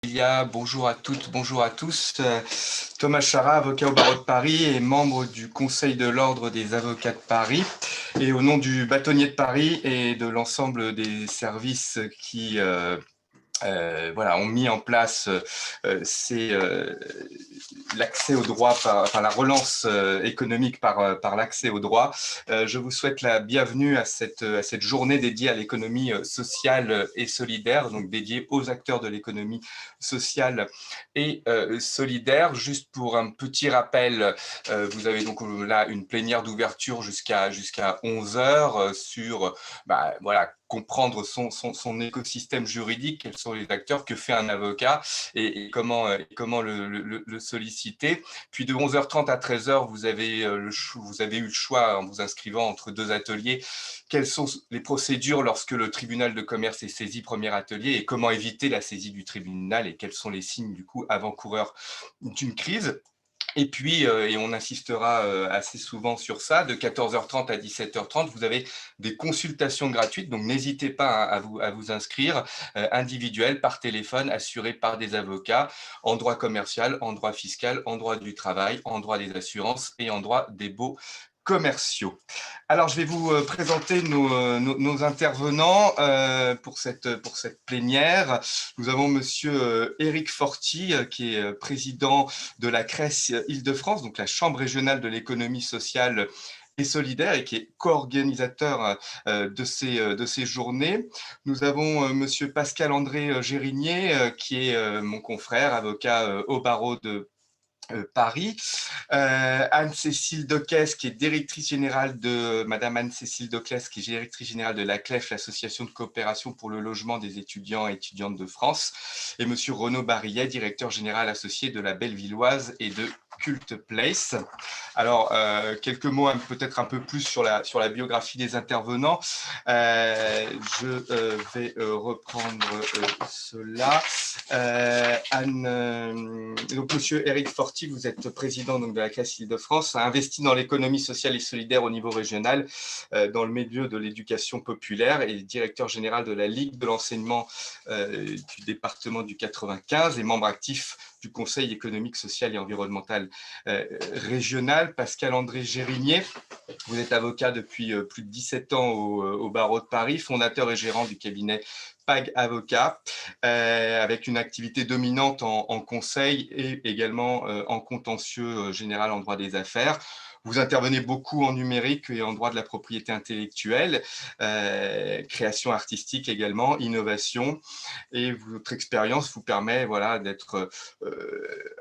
Bonjour à toutes, bonjour à tous. Thomas Chara, avocat au barreau de Paris et membre du Conseil de l'Ordre des avocats de Paris. Et au nom du bâtonnier de Paris et de l'ensemble des services qui ont mis en place l'accès au droit, la relance économique par l'accès au droit. Je vous souhaite la bienvenue à cette journée dédiée à l'économie sociale et solidaire, donc dédiée aux acteurs de l'économie sociale et solidaire. Juste pour un petit rappel, vous avez donc là une plénière d'ouverture jusqu'à 11 heures sur comprendre son écosystème juridique, quels sont les acteurs, que fait un avocat et comment le solliciter. Puis de 11h30 à 13h, vous avez eu le choix, en vous inscrivant entre deux ateliers, quelles sont les procédures lorsque le tribunal de commerce est saisi, premier atelier, et comment éviter la saisie du tribunal et quels sont les signes du coup avant-coureurs d'une crise. Et puis, et on insistera assez souvent sur ça, de 14h30 à 17h30, vous avez des consultations gratuites, donc n'hésitez pas à vous inscrire, individuelles, par téléphone, assurées par des avocats, en droit commercial, en droit fiscal, en droit du travail, en droit des assurances et en droit des baux commerciaux. Alors, je vais vous présenter nos intervenants pour cette plénière. Nous avons monsieur Éric Forti, qui est président de la CRES Île-de-France, donc la Chambre régionale de l'économie sociale et solidaire, et qui est co-organisateur de ces journées. Nous avons monsieur Pascal-André Gérinier, qui est mon confrère, avocat au barreau de Paris. Anne-Cécile Docès, qui est directrice générale de Madame Anne-Cécile Docès, qui est directrice générale de la CLEF, l'Association de coopération pour le logement des étudiants et étudiantes de France, et Monsieur Renaud Barillet, directeur général associé de la Bellevilloise et de Cult Place. Alors, quelques mots peut-être un peu plus sur la biographie des intervenants. Je vais reprendre cela. Donc, Monsieur Éric Forti, vous êtes président donc, de la CRES Île-de-France, a investi dans l'économie sociale et solidaire au niveau régional, dans le milieu de l'éducation populaire, et directeur général de la Ligue de l'enseignement du département du 95 et membre actif du Conseil économique, social et environnemental régional. Pascal-André Gérinier, vous êtes avocat depuis plus de 17 ans au barreau de Paris, fondateur et gérant du cabinet PAG Avocat, avec une activité dominante en conseil et également en contentieux général en droit des affaires. Vous intervenez beaucoup en numérique et en droit de la propriété intellectuelle, création artistique également, innovation, et votre expérience vous permet d'être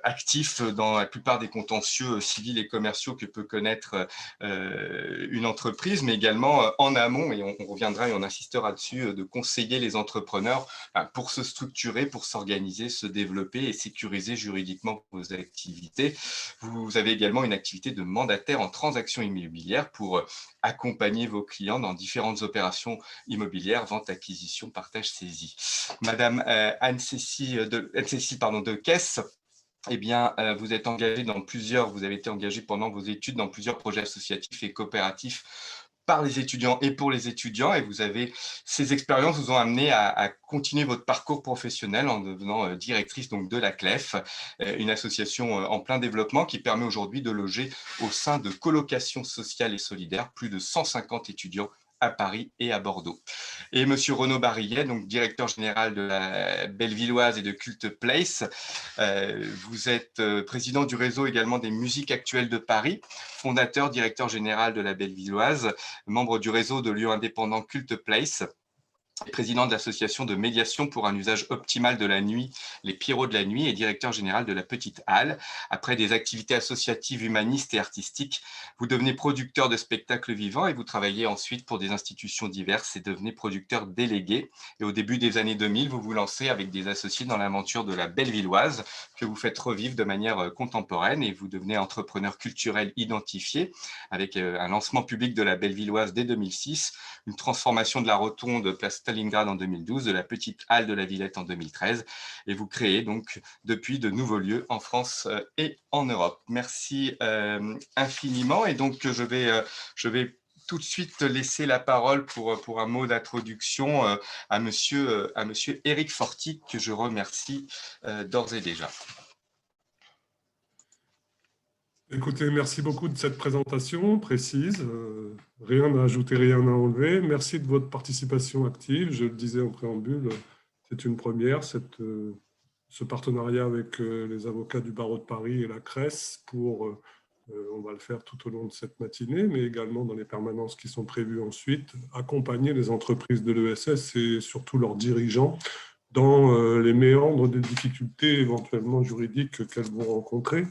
actif dans la plupart des contentieux civils et commerciaux que peut connaître une entreprise, mais également en amont, et on reviendra et on insistera dessus, de conseiller les entrepreneurs pour se structurer, pour s'organiser, se développer et sécuriser juridiquement vos activités. Vous avez également une activité de mandataire en transactions immobilières pour accompagner vos clients dans différentes opérations immobilières, vente, acquisition, partage, saisie. Madame Anne-Cécile Decès, eh bien, vous avez été engagé pendant vos études dans plusieurs projets associatifs et coopératifs par les étudiants et pour les étudiants, et ces expériences vous ont amené à continuer votre parcours professionnel en devenant directrice donc de la CLEF, une association en plein développement qui permet aujourd'hui de loger au sein de colocations sociales et solidaires plus de 150 étudiants à Paris et à Bordeaux. Et Monsieur Renaud Barillet, donc directeur général de la Bellevilloise et de Cult Place. Vous êtes président du réseau également des musiques actuelles de Paris, fondateur, directeur général de la Bellevilloise, membre du réseau de lieux indépendants Cult Place, président de l'association de médiation pour un usage optimal de la nuit, les Pierrots de la nuit, et directeur général de la Petite Halle. Après des activités associatives, humanistes et artistiques, vous devenez producteur de spectacles vivants et vous travaillez ensuite pour des institutions diverses et devenez producteur délégué. Et au début des années 2000, vous vous lancez avec des associés dans l'aventure de la Bellevilloise que vous faites revivre de manière contemporaine, et vous devenez entrepreneur culturel identifié avec un lancement public de la Bellevilloise dès 2006, une transformation de la rotonde place Stalingrad en 2012, de la Petite Halle de la Villette en 2013, et vous créez donc depuis de nouveaux lieux en France et en Europe. Merci infiniment, et donc je vais tout de suite laisser la parole pour un mot d'introduction à monsieur Éric Forti, que je remercie d'ores et déjà. Écoutez, merci beaucoup de cette présentation précise. Rien à ajouter, rien à enlever. Merci de votre participation active. Je le disais en préambule, c'est une première, ce partenariat avec les avocats du barreau de Paris et la CRES on va le faire tout au long de cette matinée, mais également dans les permanences qui sont prévues ensuite, accompagner les entreprises de l'ESS et surtout leurs dirigeants dans les méandres des difficultés éventuellement juridiques qu'elles vont rencontrer.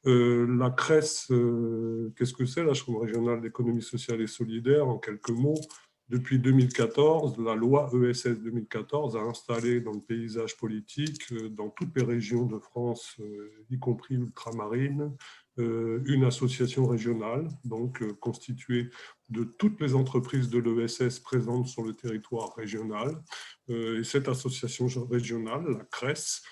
La CRES, qu'est-ce que c'est, la Chambre régionale d'économie sociale et solidaire? En quelques mots, depuis 2014, la loi ESS 2014 a installé dans le paysage politique, dans toutes les régions de France, y compris ultramarines, une association régionale, donc constituée de toutes les entreprises de l'ESS présentes sur le territoire régional. Et cette association régionale, la CRES,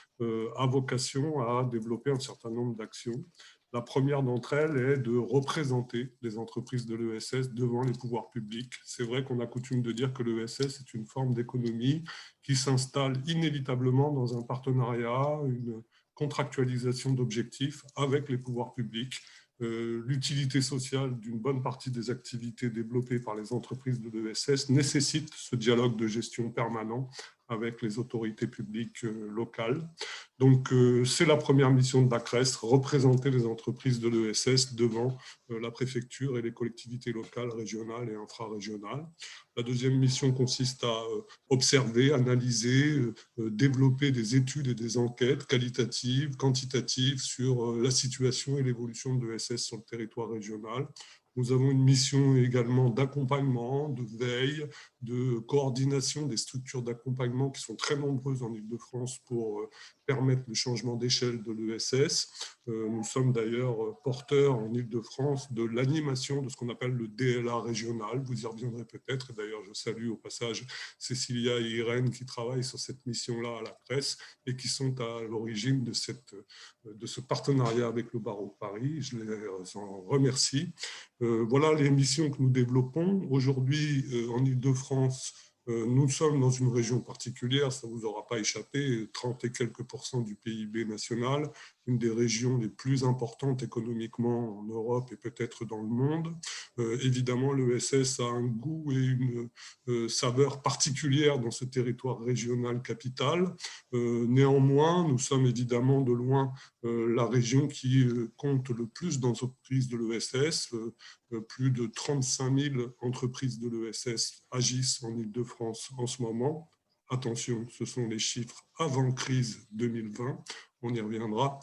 a vocation à développer un certain nombre d'actions. La première d'entre elles est de représenter les entreprises de l'ESS devant les pouvoirs publics. C'est vrai qu'on a coutume de dire que l'ESS est une forme d'économie qui s'installe inévitablement dans un partenariat, une contractualisation d'objectifs avec les pouvoirs publics. L'utilité sociale d'une bonne partie des activités développées par les entreprises de l'ESS nécessite ce dialogue de gestion permanent avec les autorités publiques locales. Donc, c'est la première mission de la CRES, représenter les entreprises de l'ESS devant la préfecture et les collectivités locales, régionales et infrarégionales. La deuxième mission consiste à observer, analyser, développer des études et des enquêtes qualitatives, quantitatives sur la situation et l'évolution de l'ESS sur le territoire régional. Nous avons une mission également d'accompagnement, de veille, de coordination des structures d'accompagnement qui sont très nombreuses en Île-de-France pour permettre le changement d'échelle de l'ESS. Nous sommes d'ailleurs porteurs en Île-de-France de l'animation de ce qu'on appelle le DLA régional. Vous y reviendrez peut-être. D'ailleurs, je salue au passage Cécilia et Irène qui travaillent sur cette mission-là à la CRES et qui sont à l'origine de ce partenariat avec le barreau de Paris. Je les en remercie. Voilà les missions que nous développons. Aujourd'hui, en Île-de-France, nous sommes dans une région particulière, ça ne vous aura pas échappé, 30 et quelques % du PIB national, une des régions les plus importantes économiquement en Europe et peut-être dans le monde. Évidemment, l'ESS a un goût et une saveur particulière dans ce territoire régional capital. Néanmoins, nous sommes évidemment de loin la région qui compte le plus d'entreprises de l'ESS. Plus de 35 000 entreprises de l'ESS agissent en Île-de-France en ce moment. Attention, ce sont les chiffres avant crise 2020, on y reviendra.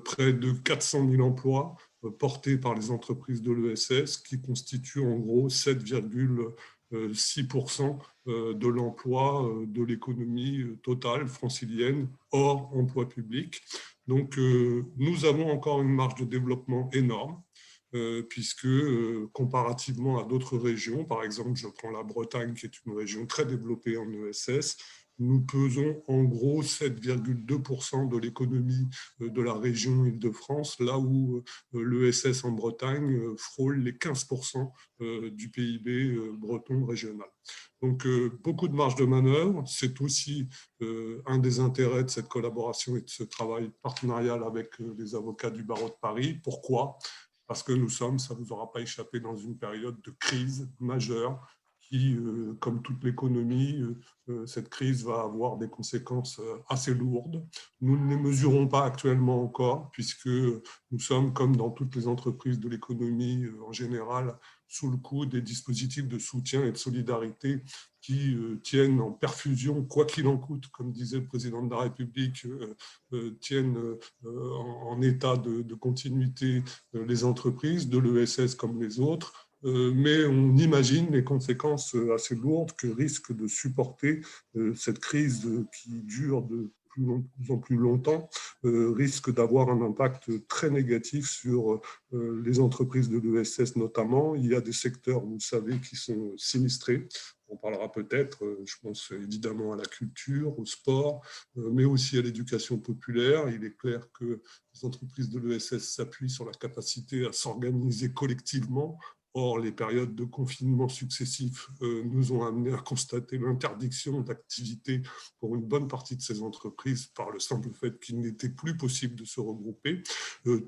Près de 400 000 emplois portés par les entreprises de l'ESS qui constituent en gros 7,6% de l'emploi de l'économie totale francilienne hors emploi public. Donc, nous avons encore une marge de développement énorme. Puisque comparativement à d'autres régions, par exemple, je prends la Bretagne, qui est une région très développée en ESS, nous pesons en gros 7,2% de l'économie de la région Île-de-France, là où l'ESS en Bretagne frôle les 15% du PIB breton régional. Donc, beaucoup de marge de manœuvre. C'est aussi un des intérêts de cette collaboration et de ce travail partenarial avec les avocats du barreau de Paris. Pourquoi ? Parce que nous sommes, ça ne vous aura pas échappé, dans une période de crise majeure qui, comme toute l'économie, cette crise va avoir des conséquences assez lourdes. Nous ne les mesurons pas actuellement encore, puisque nous sommes, comme dans toutes les entreprises de l'économie en général, sous le coup des dispositifs de soutien et de solidarité qui tiennent en perfusion, quoi qu'il en coûte, comme disait le président de la République, tiennent en état de continuité les entreprises, de l'ESS comme les autres, mais on imagine les conséquences assez lourdes que risque de supporter cette crise qui dure de plus en plus longtemps, risque d'avoir un impact très négatif sur les entreprises de l'ESS notamment. Il y a des secteurs, vous le savez, qui sont sinistrés. On parlera peut-être, je pense évidemment à la culture, au sport, mais aussi à l'éducation populaire. Il est clair que les entreprises de l'ESS s'appuient sur la capacité à s'organiser collectivement Or, les périodes de confinement successifs nous ont amené à constater l'interdiction d'activité pour une bonne partie de ces entreprises par le simple fait qu'il n'était plus possible de se regrouper.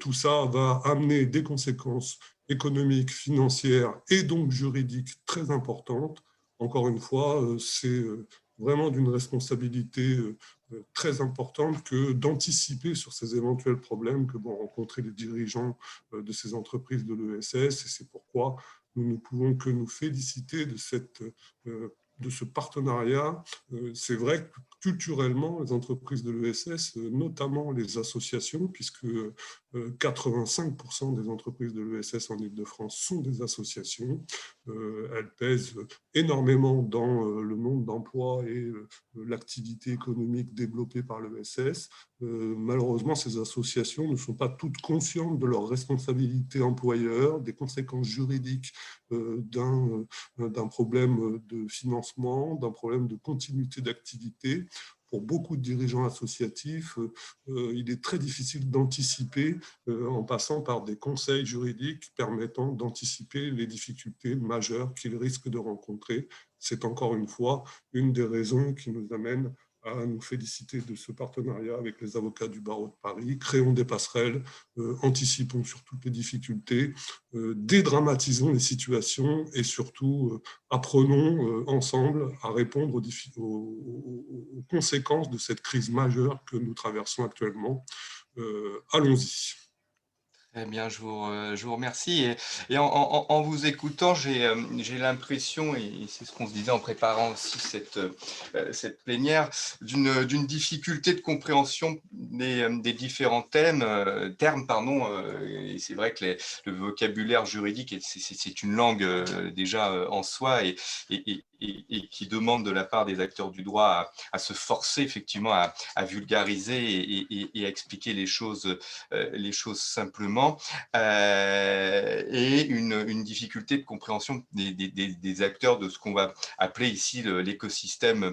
Tout ça va amener des conséquences économiques, financières et donc juridiques très importantes. Encore une fois, c'est vraiment d'une responsabilité très importante que d'anticiper sur ces éventuels problèmes que vont rencontrer les dirigeants de ces entreprises de l'ESS. Et c'est pourquoi nous ne pouvons que nous féliciter de ce partenariat. C'est vrai que culturellement, les entreprises de l'ESS, notamment les associations, puisque 85% des entreprises de l'ESS en Île-de-France sont des associations, elles pèsent énormément dans le monde d'emploi et l'activité économique développée par l'ESS. Malheureusement, ces associations ne sont pas toutes conscientes de leurs responsabilités employeurs, des conséquences juridiques d'un problème de financement, d'un problème de continuité d'activité. Pour beaucoup de dirigeants associatifs, il est très difficile d'anticiper en passant par des conseils juridiques permettant d'anticiper les difficultés majeures qu'ils risquent de rencontrer. C'est encore une fois une des raisons qui nous amène à nous féliciter de ce partenariat avec les avocats du barreau de Paris. Créons des passerelles, anticipons sur toutes les difficultés, dédramatisons les situations et surtout apprenons ensemble à répondre aux conséquences de cette crise majeure que nous traversons actuellement. Allons-y. Eh bien, je vous remercie. Et en vous écoutant, j'ai l'impression, et c'est ce qu'on se disait en préparant aussi cette plénière, d'une difficulté de compréhension des différents termes, pardon. Et c'est vrai que le vocabulaire juridique, c'est une langue déjà en soi et qui demande de la part des acteurs du droit à se forcer effectivement à vulgariser et à expliquer les choses simplement. Et une difficulté de compréhension des acteurs de ce qu'on va appeler ici l'écosystème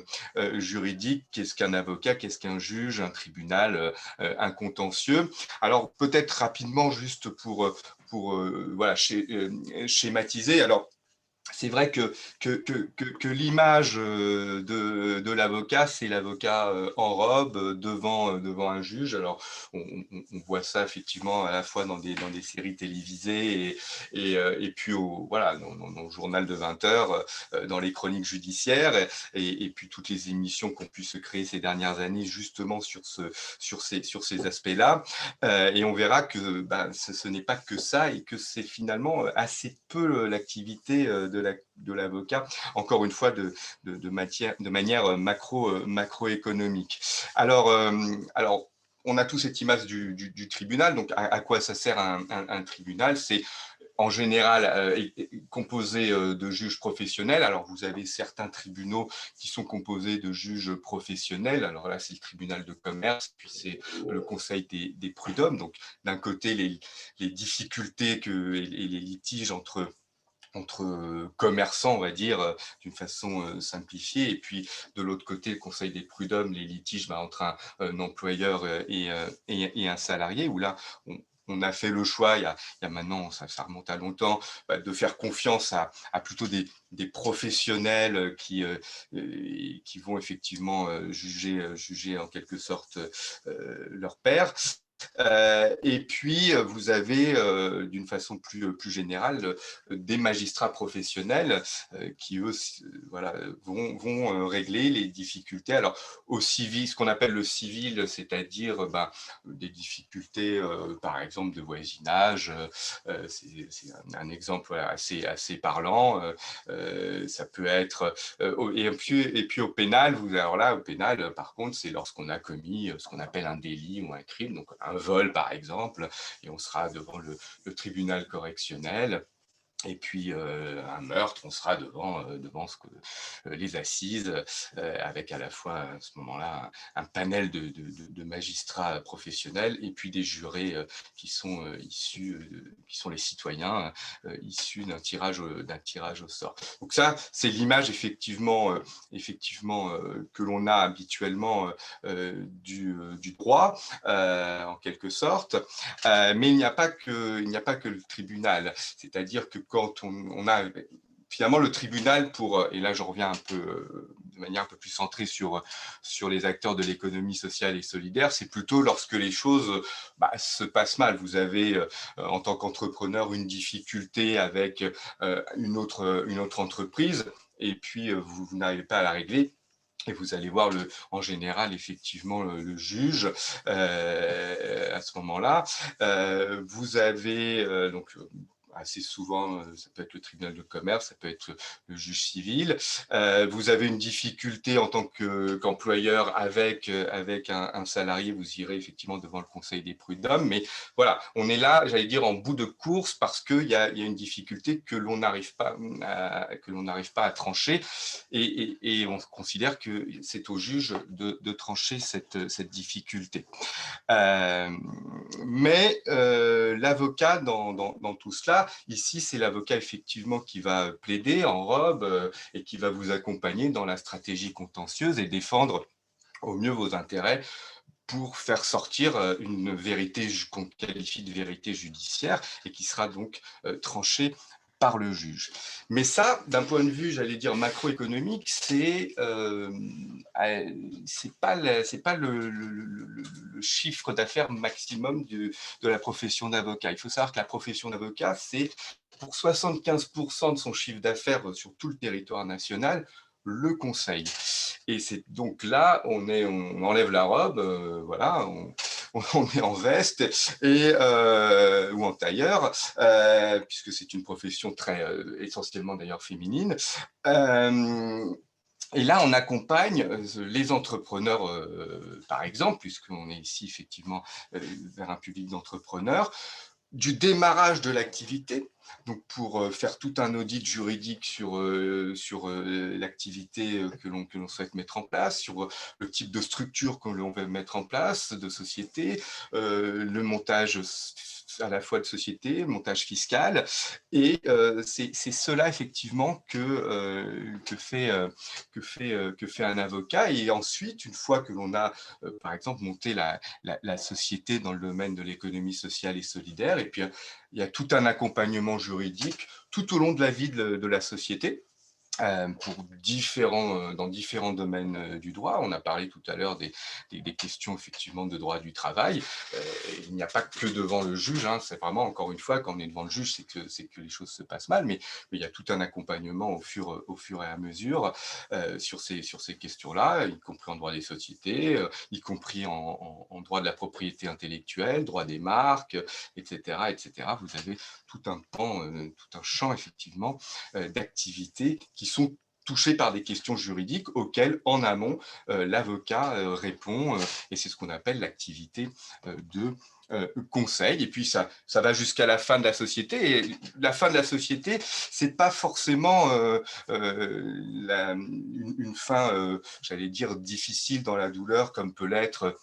juridique. Qu'est-ce qu'un avocat, qu'est-ce qu'un juge, un tribunal, un contentieux. Alors peut-être rapidement, juste pour voilà, schématiser. Alors, c'est vrai que l'image de l'avocat, c'est l'avocat en robe devant un juge. Alors, on voit ça effectivement à la fois dans des séries télévisées et puis voilà, dans le journal de 20 heures, dans les chroniques judiciaires et puis toutes les émissions qu'on pu se créer ces dernières années justement sur ces aspects-là. Et on verra que ce n'est pas que ça et que c'est finalement assez peu l'activité de l'avocat, encore une fois de manière macroéconomique. Alors, on a tous cette image du tribunal. Donc, à quoi ça sert un tribunal? C'est en général composé de juges professionnels. Alors, vous avez certains tribunaux qui sont composés de juges professionnels. Alors là, c'est le tribunal de commerce, puis c'est le conseil des prud'hommes. Donc, d'un côté, les difficultés et les litiges entre commerçants, on va dire, d'une façon simplifiée. Et puis, de l'autre côté, le Conseil des prud'hommes, les litiges entre un employeur et un salarié, où là, on a fait le choix, il y a maintenant, ça remonte à longtemps, de faire confiance à plutôt des professionnels qui vont effectivement juger en quelque sorte leur pairs. Et puis, vous avez, d'une façon plus générale, des magistrats professionnels qui, eux, voilà, vont régler les difficultés. Alors, au civil, ce qu'on appelle le civil, c'est-à-dire des difficultés, par exemple, de voisinage. C'est un exemple voilà, assez parlant. Ça peut être... et puis au pénal, alors là, au pénal, par contre, c'est lorsqu'on a commis ce qu'on appelle un délit ou un crime, donc un vol par exemple, et on sera devant le tribunal correctionnel. Et puis un meurtre, on sera devant les assises, avec à la fois à ce moment-là un panel de magistrats professionnels et puis des jurés qui sont qui sont les citoyens issus d'un tirage au sort. Donc ça, c'est l'image effectivement que l'on a habituellement du droit, en quelque sorte. Mais il n'y a pas que le tribunal. C'est-à-dire que quand on a finalement le tribunal et là je reviens un peu de manière un peu plus centrée sur les acteurs de l'économie sociale et solidaire, c'est plutôt lorsque les choses se passent mal. Vous avez en tant qu'entrepreneur une difficulté avec une autre entreprise et puis vous n'arrivez pas à la régler. Et vous allez voir en général effectivement le juge à ce moment-là. Vous avez donc assez souvent, ça peut être le tribunal de commerce, ça peut être le juge civil. Vous avez une difficulté en tant qu'employeur avec un salarié, vous irez effectivement devant le conseil des prud'hommes. Mais voilà, on est là, j'allais dire, en bout de course parce qu'il y a une difficulté que l'on n'arrive pas à trancher. Et on considère que c'est au juge de trancher cette difficulté. Mais l'avocat dans tout cela, ici, c'est l'avocat effectivement qui va plaider en robe et qui va vous accompagner dans la stratégie contentieuse et défendre au mieux vos intérêts pour faire sortir une vérité qu'on qualifie de vérité judiciaire et qui sera donc tranchée par le juge. Mais ça, d'un point de vue, j'allais dire macroéconomique, c'est pas le chiffre d'affaires maximum de la profession d'avocat. Il faut savoir que la profession d'avocat, c'est pour 75% de son chiffre d'affaires sur tout le territoire national, le conseil. Et c'est donc là, on enlève la robe, voilà, on est en veste ou en tailleur, puisque c'est une profession très essentiellement d'ailleurs féminine. Et là, on accompagne les entrepreneurs, par exemple, puisqu'on est ici effectivement vers un public d'entrepreneurs, du démarrage de l'activité, donc pour faire tout un audit juridique sur l'activité que l'on souhaite mettre en place, sur le type de structure que l'on veut mettre en place, de société, le montage à la fois de société, le montage fiscal, et c'est cela effectivement que fait un avocat. Et ensuite, une fois que l'on a par exemple monté la société dans le domaine de l'économie sociale et solidaire, et puis il y a tout un accompagnement juridique tout au long de la vie de la société. Dans différents domaines du droit. On a parlé tout à l'heure des questions effectivement de droit du travail. Il n'y a pas que devant le juge, hein, c'est vraiment, encore une fois, quand on est devant le juge, c'est que les choses se passent mal, mais il y a tout un accompagnement au fur et à mesure sur ces questions-là, y compris en droit des sociétés, y compris en droit de la propriété intellectuelle, droit des marques, etc., etc. Vous avez tout un champ effectivement d'activités qui sont touchés par des questions juridiques auxquelles, en amont, l'avocat répond, et c'est ce qu'on appelle l'activité de conseil. Et puis ça va jusqu'à la fin de la société. Et la fin de la société, c'est pas forcément une fin, j'allais dire, difficile dans la douleur, comme peut l'être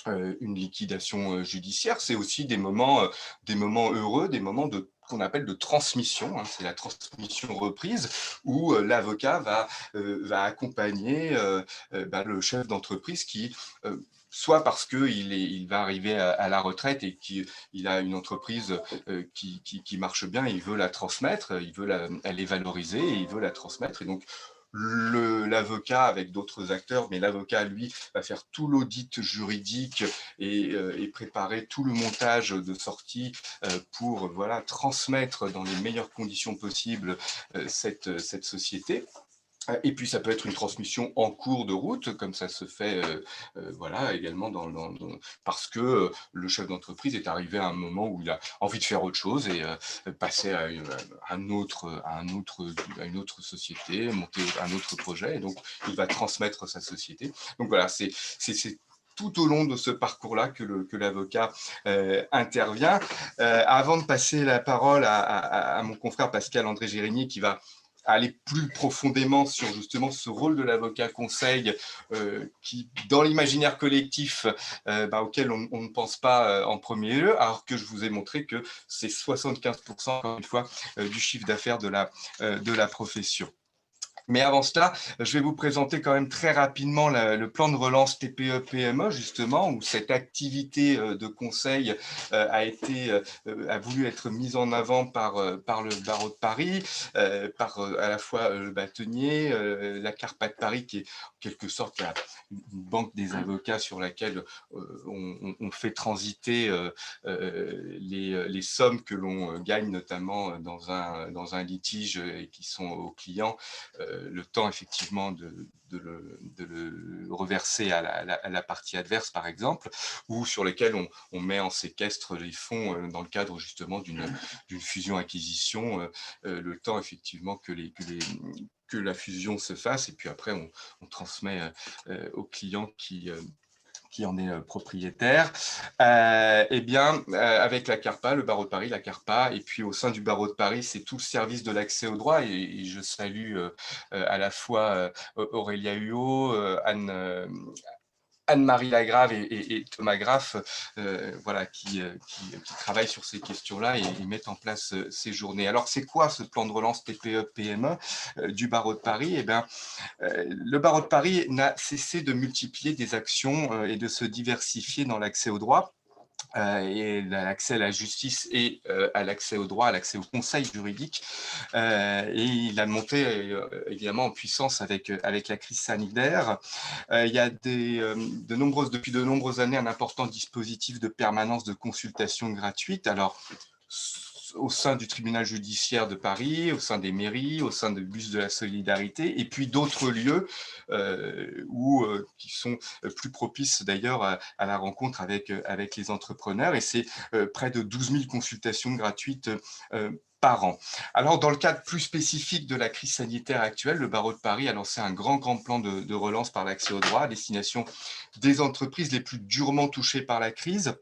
une liquidation judiciaire. C'est aussi des moments heureux, des moments qu'on appelle de transmission, hein, c'est la transmission reprise, où l'avocat va accompagner le chef d'entreprise qui, soit parce qu'il va arriver à la retraite et qu'il a une entreprise qui marche bien, il veut la transmettre, elle est valorisée et il veut la transmettre. Et donc, l'avocat avec d'autres acteurs, mais l'avocat, lui, va faire tout l'audit juridique et préparer tout le montage de sortie pour transmettre dans les meilleures conditions possibles cette société. Et puis, ça peut être une transmission en cours de route, comme ça se fait également parce que le chef d'entreprise est arrivé à un moment où il a envie de faire autre chose et passer à une autre société, monter un autre projet. Et donc, il va transmettre sa société. Donc voilà, c'est tout au long de ce parcours-là que l'avocat intervient. Avant de passer la parole à mon confrère Pascal-André Gérigny, qui va aller plus profondément sur justement ce rôle de l'avocat conseil qui, dans l'imaginaire collectif, auquel on ne pense pas en premier lieu, alors que je vous ai montré que c'est 75%, encore une fois, du chiffre d'affaires de la profession. Mais avant cela, je vais vous présenter quand même très rapidement le plan de relance TPE-PME, justement, où cette activité de conseil a voulu être mise en avant par le barreau de Paris, par à la fois le bâtonnier, la CARPA de Paris, qui est en quelque sorte une banque des avocats sur laquelle on fait transiter les sommes que l'on gagne, notamment dans un litige et qui sont aux clients, le temps effectivement de le reverser à la partie adverse, par exemple, ou sur lesquels on met en séquestre les fonds dans le cadre justement d'une fusion-acquisition, le temps effectivement que la fusion se fasse, et puis après on transmet au client qui en est propriétaire. Eh bien, avec la CARPA, le barreau de Paris, la CARPA, et puis au sein du barreau de Paris, c'est tout le service de l'accès au droit, et je salue à la fois Aurélia Huot, Anne-Marie Lagrave et Thomas Graff, voilà, qui travaillent sur ces questions-là et mettent en place ces journées. Alors, c'est quoi ce plan de relance TPE-PME du barreau de Paris? Eh bien, le barreau de Paris n'a cessé de multiplier des actions et de se diversifier dans l'accès au droit. Et l'accès à la justice et à l'accès au droit, à l'accès au conseil juridique. Et il a monté évidemment en puissance avec la crise sanitaire. Il y a depuis de nombreuses années un important dispositif de permanence de consultation gratuite. Alors, au sein du tribunal judiciaire de Paris, au sein des mairies, au sein de bus de la solidarité, et puis d'autres lieux qui sont plus propices d'ailleurs à la rencontre avec les entrepreneurs. Et c'est près de 12 000 consultations gratuites par an. Alors, dans le cadre plus spécifique de la crise sanitaire actuelle, le barreau de Paris a lancé un grand plan de relance par l'accès au droit à destination des entreprises les plus durement touchées par la crise.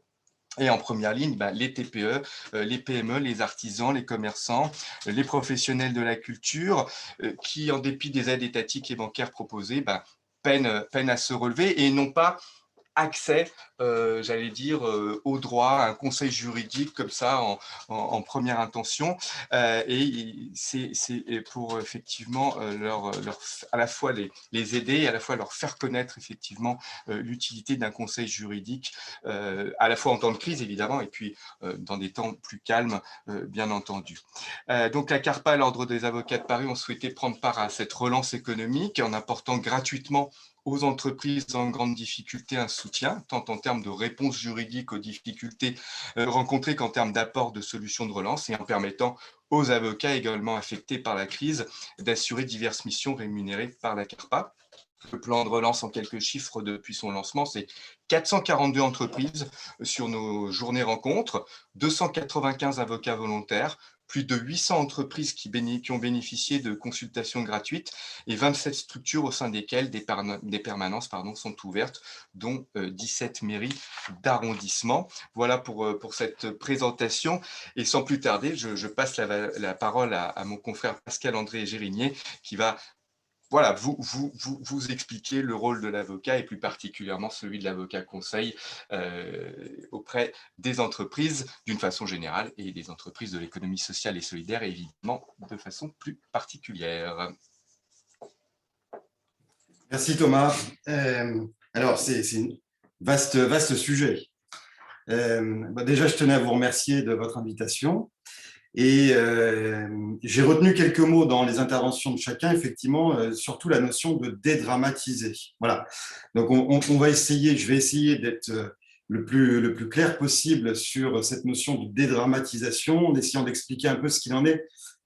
Et en première ligne, les TPE, les PME, les artisans, les commerçants, les professionnels de la culture, qui, en dépit des aides étatiques et bancaires proposées, peinent à se relever et n'ont pas accès, j'allais dire, au droit, à un conseil juridique comme ça en première intention. Et c'est pour effectivement à la fois les aider et à la fois leur faire connaître effectivement l'utilité d'un conseil juridique, à la fois en temps de crise évidemment, et puis dans des temps plus calmes, bien entendu. Donc la CARPA, l'Ordre des avocats de Paris, ont souhaité prendre part à cette relance économique en apportant gratuitement aux entreprises en grande difficulté un soutien, tant en termes de réponse juridique aux difficultés rencontrées qu'en termes d'apport de solutions de relance, et en permettant aux avocats également affectés par la crise d'assurer diverses missions rémunérées par la CARPA. Le plan de relance en quelques chiffres depuis son lancement, c'est 442 entreprises sur nos journées rencontres, 295 avocats volontaires, plus de 800 entreprises qui ont bénéficié de consultations gratuites et 27 structures au sein desquelles des permanences sont ouvertes, dont 17 mairies d'arrondissement. Voilà pour cette présentation. Et sans plus tarder, je passe la parole à mon confrère Pascal-André Gérinier qui va vous expliquer le rôle de l'avocat et plus particulièrement celui de l'avocat conseil auprès des entreprises d'une façon générale et des entreprises de l'économie sociale et solidaire, et évidemment de façon plus particulière. Merci Thomas. Alors, c'est un vaste sujet. Déjà, je tenais à vous remercier de votre invitation. Et j'ai retenu quelques mots dans les interventions de chacun, effectivement, surtout la notion de dédramatiser. Voilà. Donc, je vais essayer d'être le plus clair possible sur cette notion de dédramatisation, en essayant d'expliquer un peu ce qu'il en est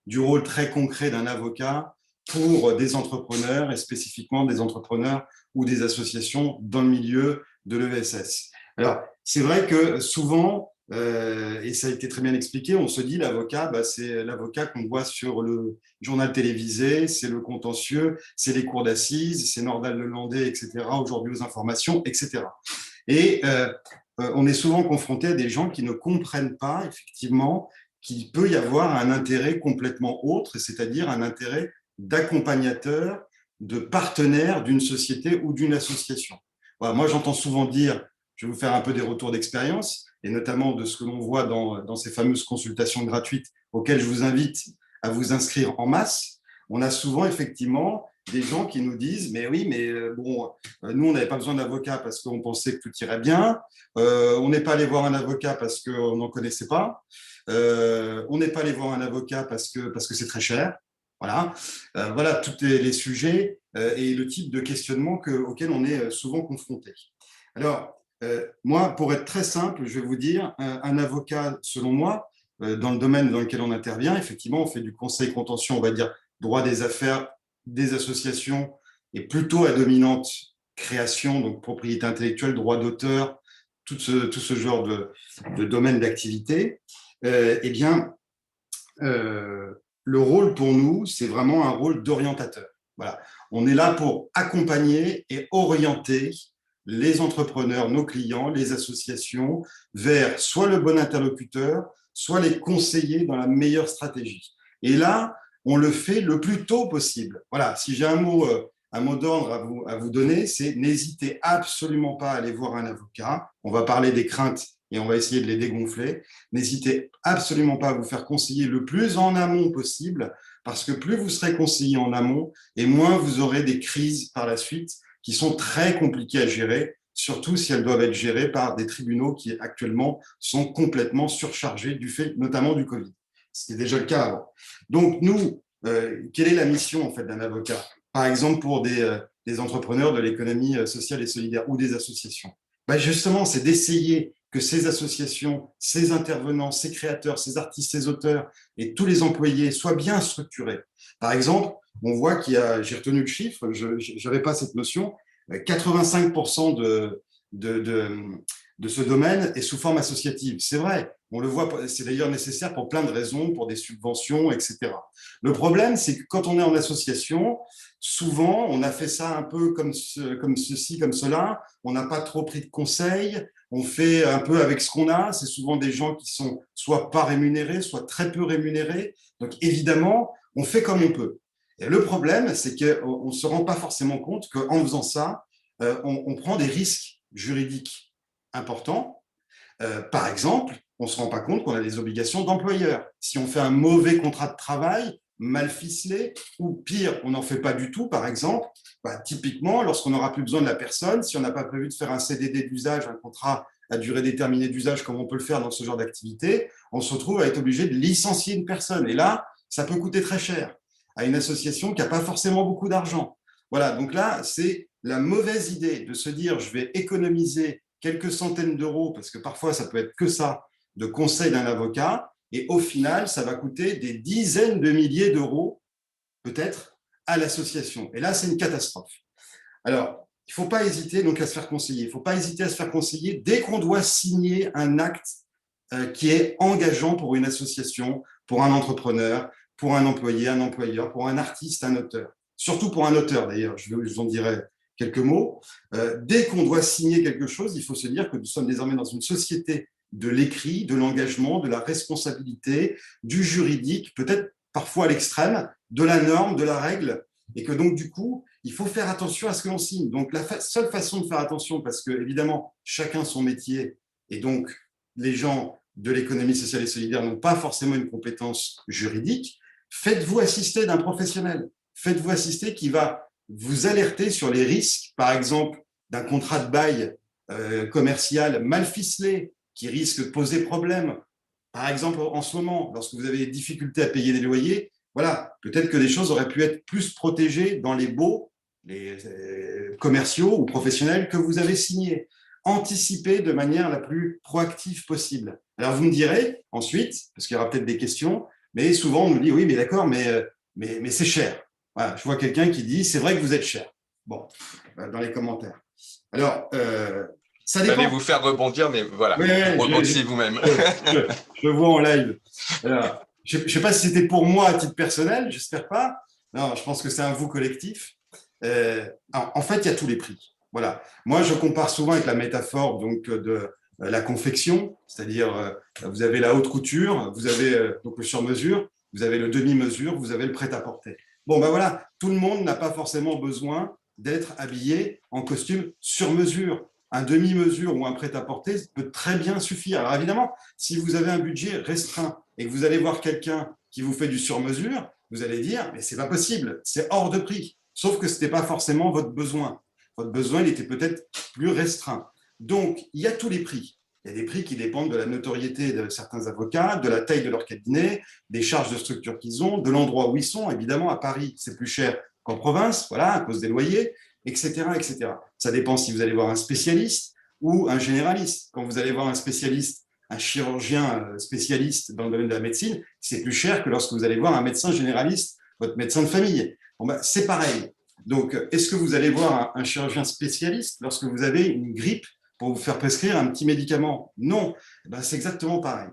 du rôle très concret d'un avocat pour des entrepreneurs, et spécifiquement des entrepreneurs ou des associations dans le milieu de l'ESS. Alors, c'est vrai que souvent, et ça a été très bien expliqué, on se dit l'avocat, c'est l'avocat qu'on voit sur le journal télévisé, c'est le contentieux, c'est les cours d'assises, c'est Nordal-Lelandais, etc., aujourd'hui aux informations, etc. Et on est souvent confronté à des gens qui ne comprennent pas, effectivement, qu'il peut y avoir un intérêt complètement autre, c'est-à-dire un intérêt d'accompagnateur, de partenaire d'une société ou d'une association. Voilà, moi, j'entends souvent dire, je vais vous faire un peu des retours d'expérience, et notamment de ce que l'on voit dans ces fameuses consultations gratuites auxquelles je vous invite à vous inscrire en masse. On a souvent effectivement des gens qui nous disent « mais oui, mais bon, nous, on n'avait pas besoin d'avocat parce qu'on pensait que tout irait bien, on n'est pas allé voir un avocat parce qu'on n'en connaissait pas, on n'est pas allé voir un avocat parce que c'est très cher. » Voilà, voilà tous les sujets et le type de questionnement auquel on est souvent confronté. Alors, moi, pour être très simple, je vais vous dire, un avocat, selon moi, dans le domaine dans lequel on intervient, effectivement, on fait du conseil contentieux, on va dire droit des affaires, des associations, et plutôt à dominante création, donc propriété intellectuelle, droit d'auteur, tout ce genre de domaine d'activité. Eh bien, le rôle pour nous, c'est vraiment un rôle d'orientateur. Voilà. On est là pour accompagner et orienter les entrepreneurs, nos clients, les associations, vers soit le bon interlocuteur, soit les conseiller dans la meilleure stratégie. Et là, on le fait le plus tôt possible. Voilà, si j'ai un mot d'ordre à vous donner, c'est n'hésitez absolument pas à aller voir un avocat. On va parler des craintes et on va essayer de les dégonfler. N'hésitez absolument pas à vous faire conseiller le plus en amont possible, parce que plus vous serez conseillé en amont, et moins vous aurez des crises par la suite qui sont très compliquées à gérer, surtout si elles doivent être gérées par des tribunaux qui actuellement sont complètement surchargés du fait notamment du Covid. C'était déjà le cas avant. Donc nous, quelle est la mission en fait d'un avocat? Par exemple pour des entrepreneurs de l'économie sociale et solidaire ou des associations. Ben justement, c'est d'essayer que ces associations, ces intervenants, ces créateurs, ces artistes, ces auteurs et tous les employés soient bien structurés. Par exemple, on voit qu'il y a, j'ai retenu le chiffre, je n'avais pas cette notion, 85% de ce domaine est sous forme associative. C'est vrai, on le voit, c'est d'ailleurs nécessaire pour plein de raisons, pour des subventions, etc. Le problème, c'est que quand on est en association, souvent, on a fait ça un peu comme ceci, comme cela, on n'a pas trop pris de conseils, on fait un peu avec ce qu'on a, c'est souvent des gens qui sont soit pas rémunérés, soit très peu rémunérés, donc évidemment, on fait comme on peut. Et le problème, c'est qu'on ne se rend pas forcément compte qu'en faisant ça, on prend des risques juridiques importants. Par exemple, on ne se rend pas compte qu'on a des obligations d'employeur. Si on fait un mauvais contrat de travail, mal ficelé, ou pire, on n'en fait pas du tout, par exemple, bah, typiquement, lorsqu'on n'aura plus besoin de la personne, si on n'a pas prévu de faire un CDD d'usage, un contrat à durée déterminée d'usage, comme on peut le faire dans ce genre d'activité, on se retrouve à être obligé de licencier une personne. Et là, ça peut coûter très cher à une association qui n'a pas forcément beaucoup d'argent. Voilà, donc là, c'est la mauvaise idée de se dire je vais économiser quelques centaines d'euros, parce que parfois ça peut être que ça, de conseil d'un avocat, et au final, ça va coûter des dizaines de milliers d'euros, peut-être, à l'association. Et là, c'est une catastrophe. Alors, il ne faut pas hésiter donc à se faire conseiller. Il ne faut pas hésiter à se faire conseiller dès qu'on doit signer un acte qui est engageant pour une association, pour un entrepreneur, pour un employé, un employeur, pour un artiste, un auteur. Surtout pour un auteur, d'ailleurs, je vous en dirai quelques mots. Dès qu'on doit signer quelque chose, il faut se dire que nous sommes désormais dans une société de l'écrit, de l'engagement, de la responsabilité, du juridique, peut-être parfois à l'extrême, de la norme, de la règle, et que donc, du coup, il faut faire attention à ce que l'on signe. Donc, la seule façon de faire attention, parce que, évidemment, chacun son métier, et donc, les gens de l'économie sociale et solidaire n'ont pas forcément une compétence juridique, faites-vous assister d'un professionnel. Faites-vous assister qui va vous alerter sur les risques, par exemple, d'un contrat de bail commercial mal ficelé, qui risque de poser problème. Par exemple, en ce moment, lorsque vous avez des difficultés à payer des loyers, voilà, peut-être que les choses auraient pu être plus protégées dans les baux, les commerciaux ou professionnels que vous avez signés. Anticipez de manière la plus proactive possible. Alors, vous me direz ensuite, parce qu'il y aura peut-être des questions, mais souvent on nous dit, oui, mais d'accord, mais c'est cher. Voilà, je vois quelqu'un qui dit, c'est vrai que vous êtes cher. Bon, dans les commentaires. Alors, ça dépend. J'allais vous faire rebondir, mais voilà, rebondissez vous-même. Je vois en live. Alors, je ne sais pas si c'était pour moi à titre personnel, j'espère pas. Non, je pense que c'est un vous collectif. En fait, il y a tous les prix. Voilà. Moi, je compare souvent avec la métaphore donc, de la confection, c'est-à-dire vous avez la haute couture, vous avez donc le sur-mesure, vous avez le demi-mesure, vous avez le prêt-à-porter. Bon, ben voilà, tout le monde n'a pas forcément besoin d'être habillé en costume sur mesure. Un demi-mesure ou un prêt-à-porter peut très bien suffire. Alors évidemment, si vous avez un budget restreint et que vous allez voir quelqu'un qui vous fait du sur-mesure, vous allez dire, mais c'est pas possible, c'est hors de prix. Sauf que ce n'était pas forcément votre besoin. Votre besoin, il était peut-être plus restreint. Donc, il y a tous les prix. Il y a des prix qui dépendent de la notoriété de certains avocats, de la taille de leur cabinet, des charges de structure qu'ils ont, de l'endroit où ils sont. Évidemment, à Paris, c'est plus cher qu'en province, voilà, à cause des loyers, etc., etc. Ça dépend si vous allez voir un spécialiste ou un généraliste. Quand vous allez voir un spécialiste, un chirurgien spécialiste dans le domaine de la médecine, c'est plus cher que lorsque vous allez voir un médecin généraliste, votre médecin de famille. Bon, ben, c'est pareil. Donc, est-ce que vous allez voir un chirurgien spécialiste lorsque vous avez une grippe pour vous faire prescrire un petit médicament? Non, ben, c'est exactement pareil.